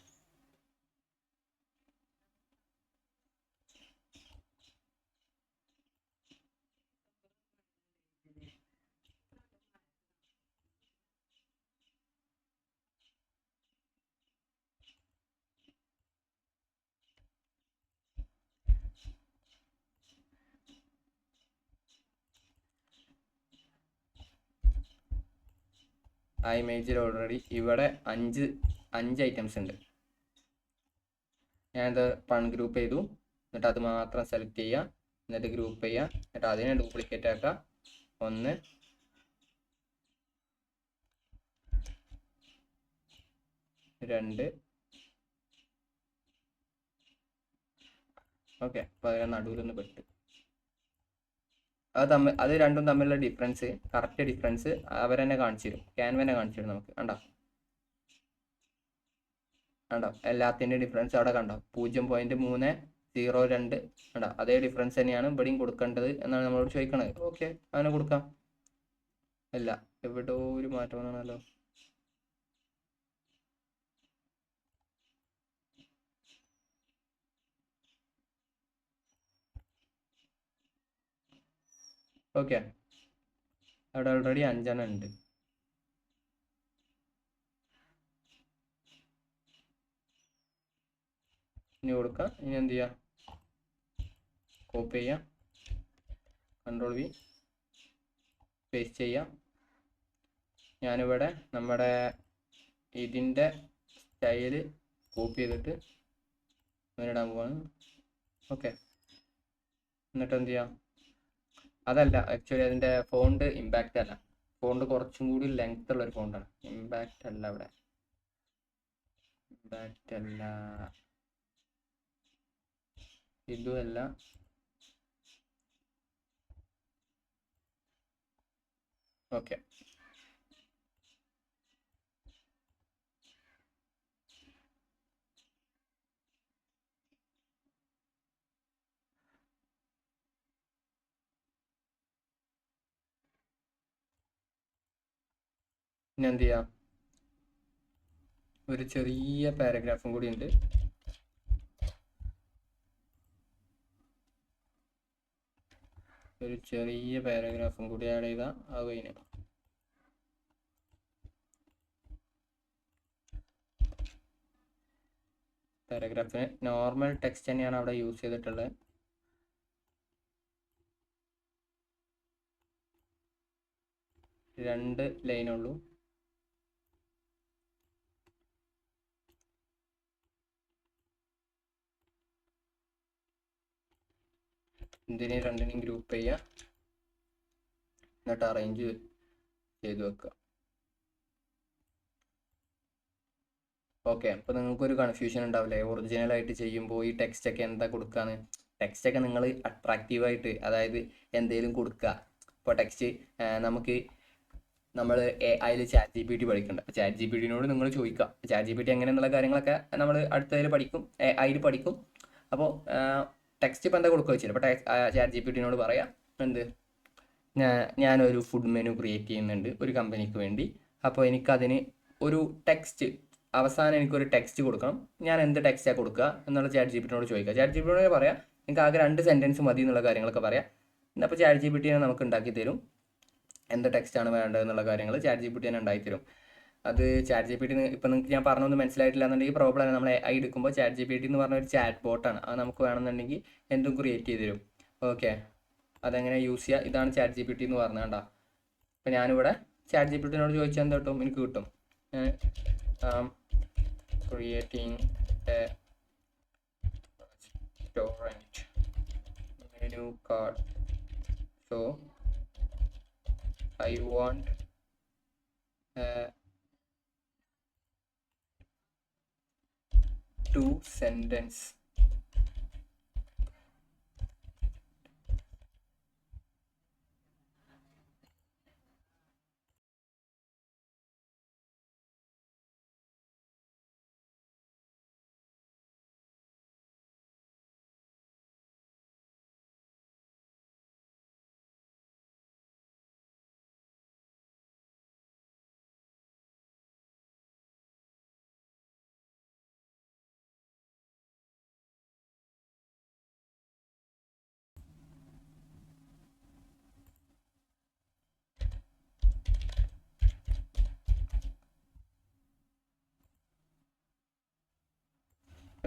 ആ ഇമേജിൽ ഓൾറെഡി ഇവിടെ 5 ഐറ്റംസ് ഉണ്ട്. ഞാനത് ഗ്രൂപ്പ് ചെയ്തു, എന്നിട്ട് അത് മാത്രം സെലക്ട് ചെയ്യുക, എന്നിട്ട് ഗ്രൂപ്പ് ചെയ്യുക, എന്നിട്ട് അതിനെ ഡ്യൂപ്ലിക്കേറ്റ് ആക്കുക. 1 2. ഓക്കെ, അപ്പോൾ അതിനെ നടുവിലൊന്ന് പെട്ട് അത് രണ്ടും തമ്മിലുള്ള ഡിഫറൻസ്, കറക്റ്റ് ഡിഫറൻസ് അവരെന്നെ കാണിച്ചു തരും, ക്യാൻവനെ കാണിച്ചു തരും നമുക്ക്. കണ്ടോ എല്ലാത്തിൻ്റെ ഡിഫറൻസ് അവിടെ കണ്ടോ, 0.302. കണ്ടോ, അതേ ഡിഫറൻസ് തന്നെയാണ് ഇവിടെയും കൊടുക്കേണ്ടത് എന്നാണ് നമ്മളോട് ചോദിക്കണത്. ഓക്കെ, അങ്ങനെ കൊടുക്കാം. അല്ല, എവിടെയോ ഒരു മാറ്റം വന്നാണല്ലോ. ഓക്കെ, അവിടെ ഓൾറെഡി 5 ഉണ്ട്. ഇനി കൊടുക്കാം. ഇനി എന്ത് ചെയ്യാം, കോപ്പി ചെയ്യാം, Ctrl+V, പേസ്റ്റ് ചെയ്യാം. ഞാനിവിടെ നമ്മുടെ ഇതിൻ്റെ സ്റ്റൈല് കോപ്പി ചെയ്തിട്ട് ഇടാൻ പോവാണ്. ഓക്കെ, എന്നിട്ട് എന്ത് ചെയ്യാം, അതല്ല ആക്ച്വലി അതിൻ്റെ ഫോണ്ട് ഇമ്പാക്റ്റ് അല്ല, ഫോണ്ട് കുറച്ചും കൂടി ലെങ്ത് ഉള്ളൊരു ഫോണ്ടാണ്. ഇമ്പാക്റ്റ് അല്ല, ഇവിടെ ഇമ്പാക്റ്റ് അല്ല, ഇതുമല്ല. ഓക്കെ, ഇനി എന്ത് ചെയ്യാം, ഒരു ചെറിയ പാരഗ്രാഫും കൂടി ഉണ്ട്. ഒരു ചെറിയ പാരഗ്രാഫും കൂടി ആഡ് ചെയ്താൽ അത് കഴിഞ്ഞു. പാരഗ്രാഫിന് നോർമൽ ടെക്സ്റ്റ് തന്നെയാണ് അവിടെ യൂസ് ചെയ്തിട്ടുള്ളത്. രണ്ട് ലൈനുള്ളൂ. ഇതിനെ രണ്ടിനെയും ഗ്രൂപ്പ് ചെയ്യുക, എന്നിട്ട് അറേഞ്ച് ചെയ്ത് വെക്കുക. ഓക്കെ, അപ്പോൾ നിങ്ങൾക്കൊരു കൺഫ്യൂഷൻ ഉണ്ടാവില്ലേ ഒറിജിനലായിട്ട് ചെയ്യുമ്പോൾ ഈ ടെക്സ്റ്റൊക്കെ എന്താ കൊടുക്കാന്ന്. ടെക്സ്റ്റൊക്കെ നിങ്ങൾ അട്രാക്റ്റീവായിട്ട്, അതായത് എന്തെങ്കിലും കൊടുക്കുക. ഇപ്പോൾ ടെക്സ്റ്റ് നമുക്ക് നമ്മൾ അതിൽ ചാറ്റ് ജി പി ടി പഠിക്കുന്നുണ്ട്. അപ്പോൾ ചാറ്റ് ജി പി ടിനോട് നിങ്ങൾ ചോദിക്കുക ചാറ്റ് ജി പി ടി എങ്ങനെയുള്ള കാര്യങ്ങളൊക്കെ നമ്മൾ അടുത്തതിൽ പഠിക്കും, അതിൽ പഠിക്കും. അപ്പോൾ ടെക്സ്റ്റ് ഇപ്പോൾ എന്താ കൊടുക്കുക വെച്ചാൽ, അപ്പോൾ ചാറ്റ് ജി പി ടിനോട് പറയാം എന്ത്, ഞാനൊരു ഫുഡ് മെനു ക്രിയേറ്റ് ചെയ്യുന്നുണ്ട് ഒരു കമ്പനിക്ക് വേണ്ടി. അപ്പോൾ എനിക്കതിന് ഒരു ടെക്സ്റ്റ്, അവസാനം എനിക്കൊരു ടെക്സ്റ്റ് കൊടുക്കണം. ഞാൻ എന്ത് ടെക്സ്റ്റാണ് കൊടുക്കുക എന്നുള്ള ചാറ്റ് ജി പി ടിനോട് ചോദിക്കുക. ചാറ്റ് ജി പി ടിനോട് പറയാം എനിക്ക് ആകെ 2 സെൻറ്റൻസ് മതി എന്നുള്ള കാര്യങ്ങളൊക്കെ പറയാം. അപ്പോൾ ചാറ്റ് ജി പി ടിനെ നമുക്ക് ഉണ്ടാക്കി തരും. എന്ത് ടെക്സ്റ്റാണ് വേണ്ടത് എന്നുള്ള കാര്യങ്ങൾ ചാറ്റ് ജി പി ടി തന്നെ ഉണ്ടായിത്തരും. അത് ചാറ്റ് ജി പി ടി ഇപ്പം നിങ്ങൾക്ക് ഞാൻ പറഞ്ഞൊന്നും മനസ്സിലായിട്ടില്ല എന്നുണ്ടെങ്കിൽ പ്രോബ്ലം ആണ്. നമ്മൾ AI എടുക്കുമ്പോൾ ചാറ്റ് ജി പി ടി എന്ന് പറഞ്ഞ ഒരു ചാറ്റ് ബോട്ടാണ്. അത് നമുക്ക് വേണമെന്നുണ്ടെങ്കിൽ എന്തും ക്രിയേറ്റ് ചെയ്ത് തരും. ഓക്കെ, അതെങ്ങനെ യൂസ് ചെയ്യുക, ഇതാണ് ചാറ്റ് ജി പി ടി എന്ന് പറഞ്ഞത്. കണ്ടാ, അപ്പം ഞാനിവിടെ ചാറ്റ് ജി പി ടിനോട് ചോദിച്ചാൽ എന്താ കിട്ടും, എനിക്ക് കിട്ടും creating a restaurant menu card, so I want a 2 sentence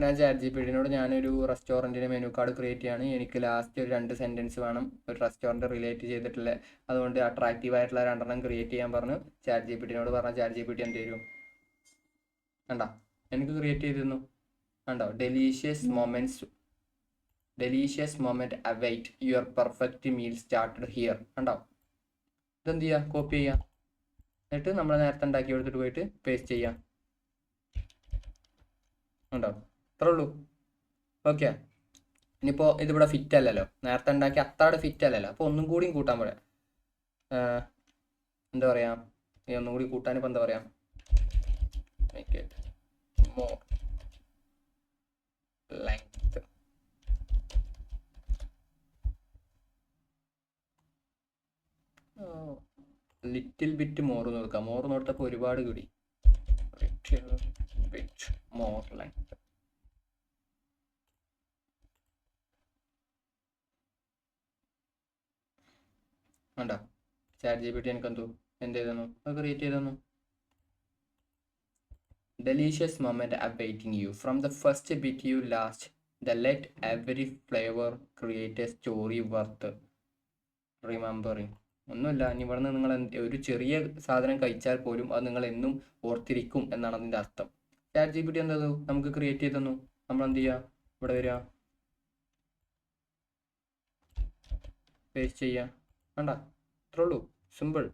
ഞാൻ ചാറ്റ് ജി പി ടിനോട് ഞാനൊരു റെസ്റ്റോറൻറ്റിൻ്റെ മെനു കാർഡ് ക്രിയേറ്റ് ചെയ്യാണ്, എനിക്ക് ലാസ്റ്റ് ഒരു 2 സെൻറ്റൻസ് വേണം ഒരു റെസ്റ്റോറൻറ്റ് റിലേറ്റ് ചെയ്തിട്ടുള്ള, അതുകൊണ്ട് അട്രാക്റ്റീവ് ആയിട്ടുള്ള 2 ക്രിയേറ്റ് ചെയ്യാൻ പറഞ്ഞു ചാറ്റ് ജി പി ടിനോട് പറഞ്ഞാൽ ചാറ്റ് ജി പി ടി എന്ത് തരും, കണ്ടോ എനിക്ക് ക്രിയേറ്റ് ചെയ്തിരുന്നു. കണ്ടോ, delicious moment await your perfect meal started here. കണ്ടോ, ഇതെന്ത് ചെയ്യുക, കോപ്പി ചെയ്യുക, എന്നിട്ട് നമ്മൾ നേരത്തെ ഉണ്ടാക്കി എടുത്തിട്ട് പോയിട്ട് പേസ്റ്റ് ചെയ്യാം. ഉണ്ടോ, അത്രേ ഉള്ളൂ. ഓക്കെ, ഇനിയിപ്പോൾ ഇതിവിടെ ഫിറ്റ് അല്ലല്ലോ, നേരത്തെ ഉണ്ടാക്കി അത്താട് ഫിറ്റ് അല്ലല്ലോ, അപ്പോൾ ഒന്നും കൂടിയും കൂട്ടാൻ പറയാം. എന്താ പറയുക, ഈ ഒന്നും കൂടി കൂട്ടാനിപ്പോൾ എന്താ പറയുക, make it more length. Little bit more നോക്കാം, മോർ നോട്ടപ്പോൾ ഒരുപാട് കൂടി, ലിറ്റിൽ ബിറ്റ് മോർ ലെങ്ത്. വേണ്ട, ചാറ്റ് ജി പി ടി എനിക്ക് എന്ത് ചെയ്തു, അത് ക്രിയേറ്റ് ചെയ്തു. Delicious moment awaiting you. From the first bit you last, let every flavor create a story worth remembering. ഒന്നുമില്ല, ഇനി ഇവിടുന്ന് നിങ്ങൾ ഒരു ചെറിയ സാധനം കഴിച്ചാൽ പോലും അത് നിങ്ങൾ എന്നും ഓർത്തിരിക്കും എന്നാണ് അതിൻ്റെ അർത്ഥം. ചാറ്റ് ജി പി ടി എന്താ നമുക്ക് ക്രിയേറ്റ് ചെയ്ത് തന്നു. നമ്മൾ എന്ത് ചെയ്യുക, ഇവിടെ വരിക, പേസ്റ്റ് ചെയ്യുക, വേണ്ട, അത്രേ ഉള്ളൂ, simple.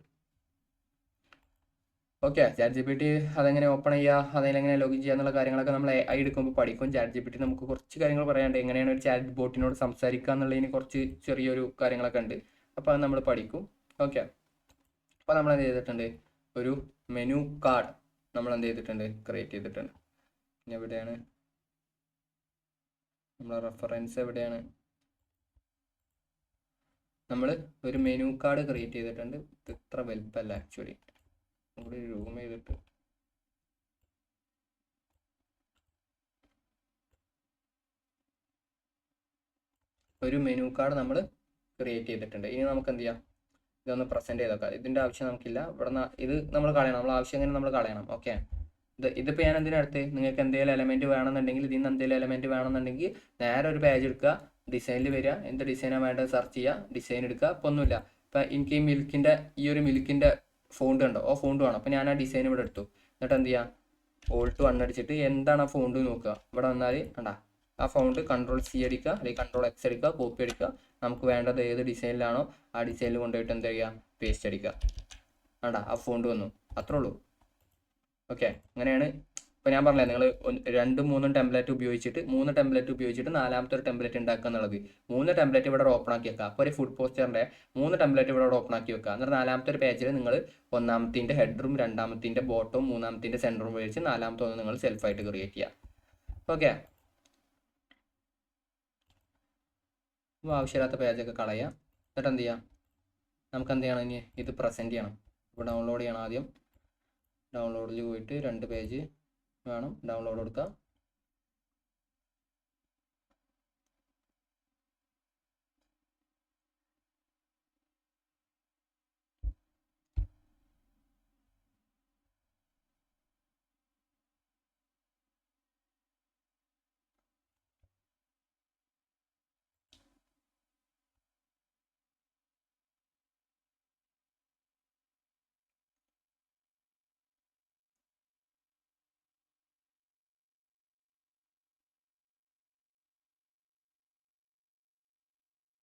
Okay, chat G P T അതെങ്ങനെ ഓപ്പൺ ചെയ്യുക, അതിലെങ്ങനെ ലോഗിൻ ചെയ്യുക എന്നുള്ള കാര്യങ്ങളൊക്കെ നമ്മൾ AI എടുക്കുമ്പോൾ പഠിക്കും. ചാറ്റ് ജി പി ടി നമുക്ക് കുറച്ച് കാര്യങ്ങൾ പറയാണ്ട്, എങ്ങനെയാണ് ഒരു ചാറ്റ് ബോട്ടിനോട് സംസാരിക്കുക എന്നുള്ളതിന് കുറച്ച് ചെറിയൊരു കാര്യങ്ങളൊക്കെ ഉണ്ട്. അപ്പോൾ അത് നമ്മൾ പഠിക്കും. ഓക്കെ, അപ്പോൾ നമ്മൾ എന്ത് ചെയ്തിട്ടുണ്ട്, ഒരു മെനു കാർഡ് നമ്മൾ എന്ത് ചെയ്തിട്ടുണ്ട്, ക്രിയേറ്റ് ചെയ്തിട്ടുണ്ട്. ഇനി എവിടെയാണ് നമ്മളെ റെഫറൻസ്, എവിടെയാണ്, നമ്മൾ ഒരു മെനു കാർഡ് ക്രിയേറ്റ് ചെയ്തിട്ടുണ്ട്. ഇത് ഇത്ര വലുപ്പമല്ല ആക്ച്വലി, കൂടി റൂം ചെയ്തിട്ട് ഒരു മെനു കാർഡ് നമ്മൾ ക്രിയേറ്റ് ചെയ്തിട്ടുണ്ട്. ഇനി നമുക്ക് എന്ത് ചെയ്യാം, ഇതൊന്ന് പ്രസൻറ്റ് ചെയ്തേക്കാം. ഇതിൻ്റെ ആവശ്യം നമുക്കില്ല, ഇവിടെ ഇത് നമ്മൾ കളയണം, നമ്മൾ ആവശ്യം എങ്ങനെ നമ്മൾ കളയണം. ഓക്കെ, ഇതിപ്പോൾ ഞാൻ എന്തിനടുത്ത് നിങ്ങൾക്ക് എന്തെങ്കിലും എലമെൻറ്റ് വേണമെന്നുണ്ടെങ്കിൽ ഇതിൽ നിന്ന് എന്തെങ്കിലും എലമെൻറ്റ് വേണമെന്നുണ്ടെങ്കിൽ നേരെ ഒരു പേജ് എടുക്കുക, ഡിസൈനിൽ വരിക, എന്ത് ഡിസൈനാണ് വേണ്ടത് സെർച്ച് ചെയ്യുക, ഡിസൈൻ എടുക്കുക. അപ്പോൾ ഒന്നുമില്ല, ഇപ്പം എനിക്ക് ഈ ഒരു മിൽക്കിൻ്റെ ഫോണ്ട് ഉണ്ടോ, ആ ഫോണ്ട് വേണം. അപ്പോൾ ഞാൻ ആ ഡിസൈൻ ഇവിടെ എടുത്തു. എന്നിട്ട് എന്ത് ചെയ്യുക, ഓൾട്ട് 1 അടിച്ചിട്ട് എന്താണ് ആ ഫോണ്ട് നോക്കുക. ഇവിടെ വന്നാൽ കണ്ടാ ആ ഫോണ്ട് Ctrl+C അടിക്കുക, അല്ലെങ്കിൽ Ctrl+X അടിക്കുക, കോപ്പി അടിക്കുക. നമുക്ക് വേണ്ടത് ഏത് ഡിസൈനിലാണോ ആ ഡിസൈനിൽ കൊണ്ടുപോയിട്ട് എന്ത് ചെയ്യുക, പേസ്റ്റ് അടിക്കുക. കണ്ടാ ആ ഫോണ്ട് വന്നു, അത്രേ ഉള്ളൂ. ഓക്കെ, അങ്ങനെയാണ്. ഇപ്പോൾ ഞാൻ പറഞ്ഞില്ലേ, നിങ്ങൾ 2, 3 ടെംപ്ലേറ്റ് ഉപയോഗിച്ചിട്ട് 4ാമത്തെ ഒരു ടെംപ്ലേറ്റ് ഉണ്ടാക്കുക എന്നുള്ളത്. 3 ടെംപ്ലേറ്റ് ഇവിടെ ഓപ്പൺ ആക്കി വെക്കുക. അപ്പോൾ ഒരു ഫുഡ് പോസ്റ്ററിൻ്റെ 3 ടെംപ്ലേറ്റ് ഇവിടെ ഓപ്പൺ ആക്കി വെക്കുക. എന്നിട്ട് 4ാമത്തെ ഒരു പേജിൽ നിങ്ങൾ 1ാമത്തെ ഹെഡറും 2ാമത്തെ ബോട്ടവും 3ാമത്തെ സെൻറ്ററും ഉപയോഗിച്ച് 4ാമത്തെ ഒന്ന് നിങ്ങൾ സെൽഫായിട്ട് ക്രിയേറ്റ് ചെയ്യുക. ഓക്കെ, അപ്പോൾ ആവശ്യമില്ലാത്ത പേജൊക്കെ കളയുക. എന്നിട്ട് എന്ത് ചെയ്യുക, നമുക്ക് എന്ത് ചെയ്യണം, ഇനി ഇത് പ്രസൻറ്റ് ചെയ്യണം. ഇപ്പോൾ ഡൗൺലോഡ് ചെയ്യണം. ആദ്യം ഡൗൺലോഡിൽ പോയിട്ട് 2 പേജ് വേണം, ഡൗൺലോഡ് കൊടുക്കുക.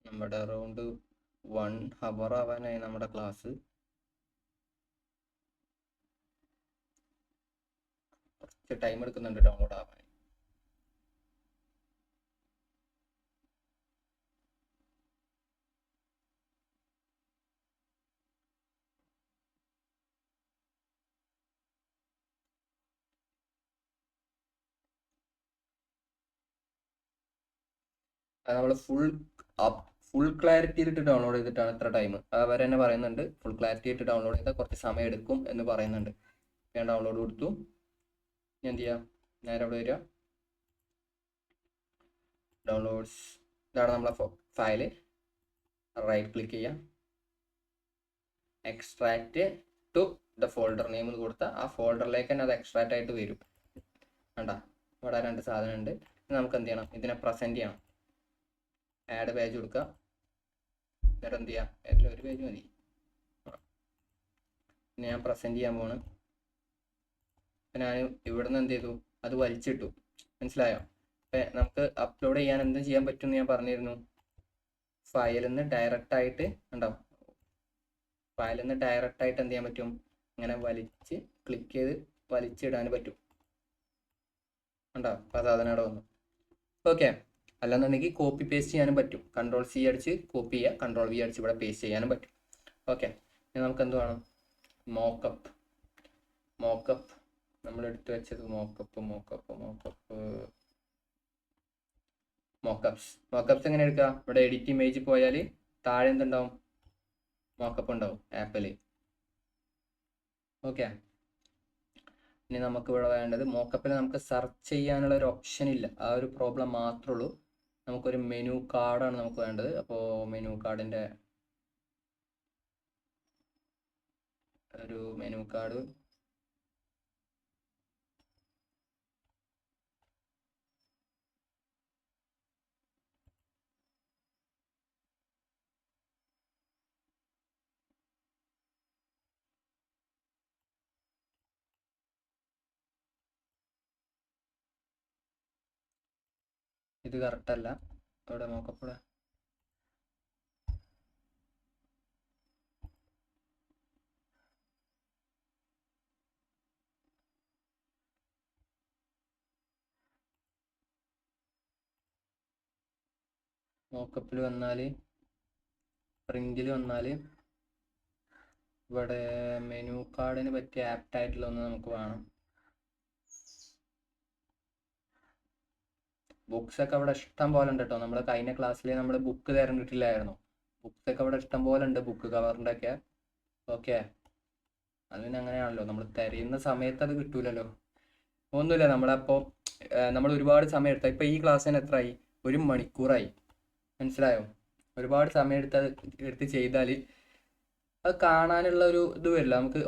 നമ്മുടെ അറൗണ്ട് 1 hour ആവാനായി നമ്മുടെ ക്ലാസ്. കുറച്ച് ടൈം എടുക്കുന്നുണ്ട് ഡൗൺലോഡ് ആവാൻ. നമ്മൾ ഫുൾ ക്ലാരിറ്റിയിലിട്ട് ഡൗൺലോഡ് ചെയ്തിട്ടാണ് ഇത്ര ടൈം. അവർ തന്നെ പറയുന്നുണ്ട് ഫുൾ ക്ലാരിറ്റി ആയിട്ട് ഡൗൺലോഡ് ചെയ്താൽ കുറച്ച് സമയം എടുക്കും എന്ന് പറയുന്നുണ്ട്. ഞാൻ ഡൗൺലോഡ് കൊടുത്തു. ഞാൻ എന്ത് ചെയ്യാം, നേരെ അവിടെ വരിക, ഡൗൺലോഡ്സ്, ഇതാണ് നമ്മളെ ഫയല്. റൈറ്റ് ക്ലിക്ക് ചെയ്യാം, extract to the folder name എന്ന് കൊടുത്താൽ ആ ഫോൾഡറിലേക്ക് തന്നെ അത് എക്സ്ട്രാക്റ്റ് ആയിട്ട് വരും. കണ്ടാ ഇവിടെ 2 സാധനം ഉണ്ട്. നമുക്ക് എന്ത് ചെയ്യണം, ഇതിനെ പ്രസൻറ്റ് ചെയ്യണം. ആഡ് പേജ് കൊടുക്കുക. എന്നിട്ട് എന്ത് ചെയ്യാം, ഏതെങ്കിലും ഒരു പേജ് മതി. പിന്നെ ഞാൻ പ്രസൻറ്റ് ചെയ്യാൻ പോണ്. അപ്പം ഞാൻ ഇവിടെ നിന്ന് എന്ത് ചെയ്തു, അത് വലിച്ചിട്ടു. മനസ്സിലായോ? അപ്പം നമുക്ക് അപ്ലോഡ് ചെയ്യാൻ എന്തും ചെയ്യാൻ പറ്റുമെന്ന് ഞാൻ പറഞ്ഞിരുന്നു. ഫയലിൽ നിന്ന് ഡയറക്റ്റായിട്ട് ഉണ്ടാവും, ഫയലിൽ നിന്ന് ഡയറക്റ്റായിട്ട് എന്ത് ചെയ്യാൻ പറ്റും, ഇങ്ങനെ വലിച്ച് ക്ലിക്ക് ചെയ്ത് വലിച്ചിടാൻ പറ്റും. ഉണ്ടാവും, അപ്പോൾ സാധനം അവിടെ വന്നു. ഓക്കെ, അല്ലെന്നുണ്ടെങ്കിൽ കോപ്പി പേസ്റ്റ് ചെയ്യാനും പറ്റും. Ctrl+C അടിച്ച് കോപ്പി ചെയ്യുക, Ctrl+V അടിച്ച് ഇവിടെ പേസ്റ്റ് ചെയ്യാനും പറ്റും. ഓക്കെ, ഇനി നമുക്ക് എന്ത് വേണം, മോക്കപ്പ് നമ്മൾ എടുത്തു വെച്ചത് മോക്കപ്സ് എങ്ങനെ എടുക്കുക, ഇവിടെ എഡിറ്റ് ഇമേജ് പോയാൽ താഴെ എന്തുണ്ടാവും, മോക്കപ്പ് ഉണ്ടാവും ആപ്പിൽ. ഓക്കെ, ഇനി നമുക്ക് ഇവിടെ വേണ്ടത്, മോക്കപ്പിൽ നമുക്ക് സെർച്ച് ചെയ്യാനുള്ള ഒരു ഓപ്ഷൻ ഇല്ല, ആ ഒരു പ്രോബ്ലം മാത്രമേ ഉള്ളൂ. നമുക്കൊരു മെനു കാർഡാണ് നമുക്ക് വേണ്ടത്. അപ്പോൾ മെനു കാർഡിൻ്റെ ഒരു മെനു കാർഡ് ഇത് കറക്റ്റല്ല. ഇവിടെ മോക്കപ്പ് മോക്കപ്പിൽ വന്നാൽ, പ്രിന്റിൽ വന്നാൽ ഇവിടെ മെനു കാർഡിന് പറ്റിയ ആപ്റ്റായിട്ടുള്ള ഒന്ന് നമുക്ക് വേണം. ബുക്സ് ഒക്കെ അവിടെ ഇഷ്ടം പോലെ ഉണ്ട് കേട്ടോ. നമ്മൾ കഴിഞ്ഞ ക്ലാസ്സിൽ നമ്മൾ ബുക്ക് തരണ്ടിട്ടില്ലായിരുന്നു. ബുക്സ് ഒക്കെ അവിടെ ഇഷ്ടം പോലെ ഉണ്ട്, ബുക്ക് കവറിൻ്റെ ഒക്കെ. ഓക്കെ, അതിന് അങ്ങനെയാണല്ലോ, നമ്മൾ തിരയുന്ന സമയത്ത് അത് കിട്ടൂലല്ലോ. ഒന്നുമില്ല, നമ്മളപ്പോൾ നമ്മൾ ഒരുപാട് സമയം എടുത്താൽ, ഇപ്പോൾ ഈ ക്ലാസ്സിന് എത്രയായി, 1 മണിക്കൂറായി. മനസ്സിലായോ? ഒരുപാട് സമയം എടുത്ത് ചെയ്താൽ അത് കാണാനുള്ള ഒരു ഇത് വരില്ല നമുക്ക്.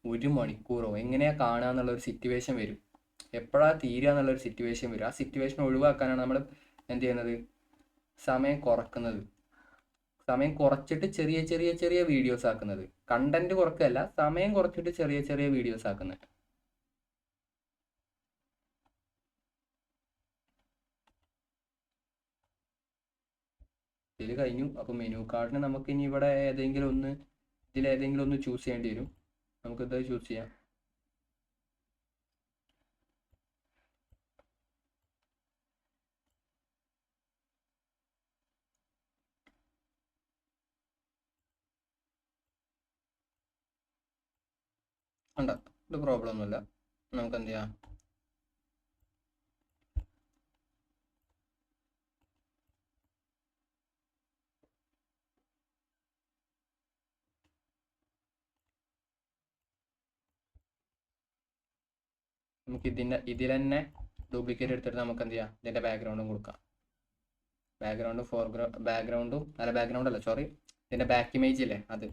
1 മണിക്കൂറോ എങ്ങനെയാ കാണുക എന്നുള്ളൊരു സിറ്റുവേഷൻ വരും. എപ്പോഴാണ് തീരുക എന്നുള്ളൊരു സിറ്റുവേഷൻ വരും. ആ സിറ്റുവേഷൻ ഒഴിവാക്കാനാണ് നമ്മൾ എന്ത് ചെയ്യുന്നത്, സമയം കുറക്കുന്നത്. സമയം കുറച്ചിട്ട് ചെറിയ ചെറിയ ചെറിയ വീഡിയോസ് ആക്കുന്നത്. കണ്ടന്റ് കുറക്കല്ല, സമയം കുറച്ചിട്ട് ചെറിയ ചെറിയ വീഡിയോസ് ആക്കുന്നത്. ഇതിൽ കഴിഞ്ഞു. അപ്പോൾ മെനു കാർഡിന് നമുക്ക് ഇനി ഇവിടെ ഇതിലേതെങ്കിലും ഒന്ന് ചൂസ് ചെയ്യേണ്ടി വരും. നമുക്കിത് ചൂസ് ചെയ്യാം. ഉണ്ട്, ഇത് പ്രോബ്ലം ഒന്നുമില്ല. നമുക്ക് എന്ത് ചെയ്യാം, നമുക്ക് ഇതിൽ തന്നെ ഡ്യൂപ്ലിക്കേറ്റ് എടുത്തിട്ട് നമുക്ക് എന്ത് ചെയ്യാം, ഇതിൻ്റെ ബാക്ക്ഗ്രൗണ്ടും കൊടുക്കാം. ബാക്ക്ഗ്രൗണ്ട് അല്ല സോറി, ഇതിൻ്റെ ബാക്ക് ഇമേജ് ഇല്ലേ അത്.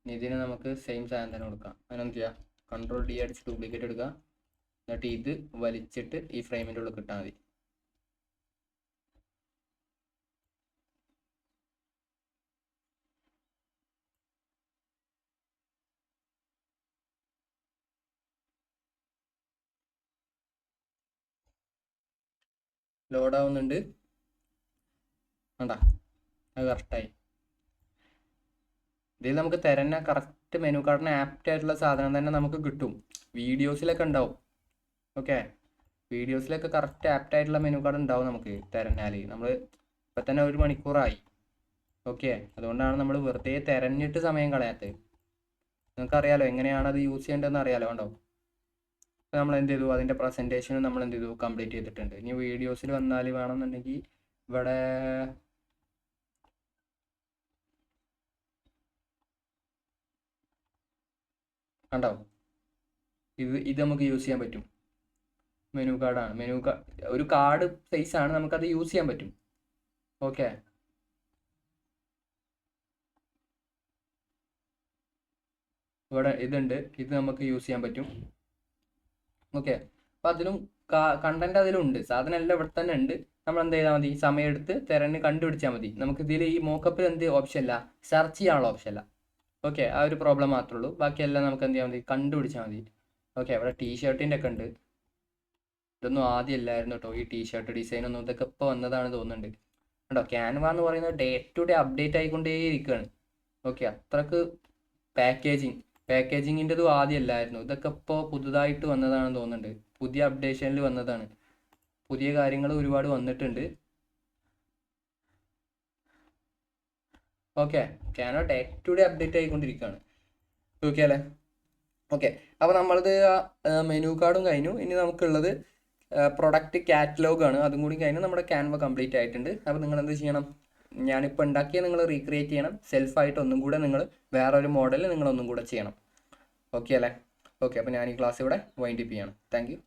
ഇതിന് നമുക്ക് സെയിം സാധനം തന്നെ കൊടുക്കാം. അതിനെന്ത് ചെയ്യുക, Ctrl+D അടിച്ച് ഡ്യൂപ്ലിക്കേറ്റ് എടുക്കുക. എന്നിട്ട് ഇത് വലിച്ചിട്ട് ഈ ഫ്രെയിമിൻ്റെ ഉള്ളിൽ കിട്ടാൽ മതി. ലോഡ് ആവുന്നുണ്ട്, വേണ്ട അത് കറക്റ്റായി. ഇതിൽ നമുക്ക് തരുന്ന കറക്റ്റ് മെനു കാർഡിന് ആപ്റ്റ് ആയിട്ടുള്ള സാധനം തന്നെ നമുക്ക് കിട്ടും. വീഡിയോസിലൊക്കെ ഉണ്ടാവും. ഓക്കെ, വീഡിയോസിലൊക്കെ കറക്റ്റ് ആപ്റ്റ് ആയിട്ടുള്ള മെനു കാർഡ് ഉണ്ടാവും നമുക്ക് തിരഞ്ഞാൽ. നമ്മൾ ഇപ്പം തന്നെ 1 മണിക്കൂറായി. ഓക്കെ, അതുകൊണ്ടാണ് നമ്മൾ വെറുതെ തിരഞ്ഞിട്ട് സമയം കളയാത്തത്. നിങ്ങൾക്കറിയാലോ എങ്ങനെയാണ് അത് യൂസ് ചെയ്യേണ്ടതെന്ന് അറിയാലോ. കണ്ടോ, നമ്മൾ എന്ത് ചെയ്തു, അതിൻ്റെ പ്രസൻറ്റേഷനും നമ്മൾ എന്ത് ചെയ്തു, കംപ്ലീറ്റ് ചെയ്തിട്ടുണ്ട്. ഇനി വീഡിയോസിൽ വന്നാൽ വേണമെന്നുണ്ടെങ്കിൽ ഇവിടെ കണ്ടോ, ഇത് നമുക്ക് യൂസ് ചെയ്യാൻ പറ്റും. മെനു കാർഡാണ്, ഒരു കാർഡ് സൈസാണ്, നമുക്കത് യൂസ് ചെയ്യാൻ പറ്റും. ഓക്കെ, ഇവിടെ ഇതുണ്ട്, ഇത് നമുക്ക് യൂസ് ചെയ്യാൻ പറ്റും. ഓക്കെ, അപ്പോൾ അതിലും കണ്ടന്റ് അതിലുണ്ട്, സാധനം എല്ലാം ഇവിടെ തന്നെ ഉണ്ട്. നമ്മൾ എന്ത് ചെയ്താൽ മതി, സമയം എടുത്ത് തിരഞ്ഞ് കണ്ടുപിടിച്ചാൽ മതി. നമുക്ക് ഇതിൽ ഈ മോക്കപ്പിൽ എന്ത് ഓപ്ഷൻ ഇല്ല, സെർച്ച് ചെയ്യാനുള്ള ഓപ്ഷൻ ഇല്ല. ഓക്കെ, ആ ഒരു പ്രോബ്ലം മാത്രമേ ഉള്ളൂ. ബാക്കിയെല്ലാം നമുക്ക് എന്ത് ചെയ്യാൻ മതി, കണ്ടുപിടിച്ചാൽ മതി. ഓക്കെ, ഇവിടെ ടീഷർട്ടിൻ്റെ ഒക്കെ ഉണ്ട്. ഇതൊന്നും ആദ്യം ഇല്ലായിരുന്നു കേട്ടോ, ഈ ടീഷർട്ട് ഡിസൈനൊന്നും. ഇതൊക്കെ ഇപ്പോൾ വന്നതാണ് തോന്നുന്നുണ്ട്. കേട്ടോ, ക്യാൻവ എന്ന് പറയുന്നത് ഡേ ടു ഡേ അപ്ഡേറ്റ് ആയിക്കൊണ്ടേയിരിക്കുകയാണ്. ഓക്കെ, അത്രക്ക് പാക്കേജിങ്ങിൻ്റെതും ആദ്യം ഇല്ലായിരുന്നു. ഇതൊക്കെ ഇപ്പോൾ പുതുതായിട്ട് വന്നതാണെന്ന് തോന്നുന്നുണ്ട്. പുതിയ അപ്ഡേഷനിൽ വന്നതാണ്. പുതിയ കാര്യങ്ങൾ ഒരുപാട് വന്നിട്ടുണ്ട്. Okay, Canva day to day update ആയിക്കൊണ്ടിരിക്കുകയാണ്. ഓക്കെ അല്ലേ? ഓക്കെ, അപ്പോൾ നമ്മളത് മെനു കാർഡും കഴിഞ്ഞു. ഇനി നമുക്കുള്ളത് പ്രൊഡക്റ്റ് കാറ്റലോഗാണ്. അതും കൂടി കഴിഞ്ഞ് നമ്മുടെ ക്യാൻവ കംപ്ലീറ്റ് ആയിട്ടുണ്ട്. അപ്പോൾ നിങ്ങൾ എന്ത് ചെയ്യണം, ഞാനിപ്പോൾ ഉണ്ടാക്കിയ നിങ്ങൾ റീക്രിയേറ്റ് ചെയ്യണം. സെൽഫായിട്ട് ഒന്നും കൂടെ നിങ്ങൾ വേറൊരു മോഡൽ നിങ്ങളൊന്നും കൂടെ ചെയ്യണം. ഓക്കെ അല്ലേ? ഓക്കെ, അപ്പോൾ ഞാൻ ഈ ക്ലാസ് ഇവിടെ വൈൻഡ് അപ്പ് ചെയ്യണം. Thank you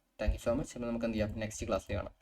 so much. അപ്പോൾ നമുക്ക് എന്ത് ചെയ്യാം, നെക്സ്റ്റ് ക്ലാസ്സിൽ കാണാം.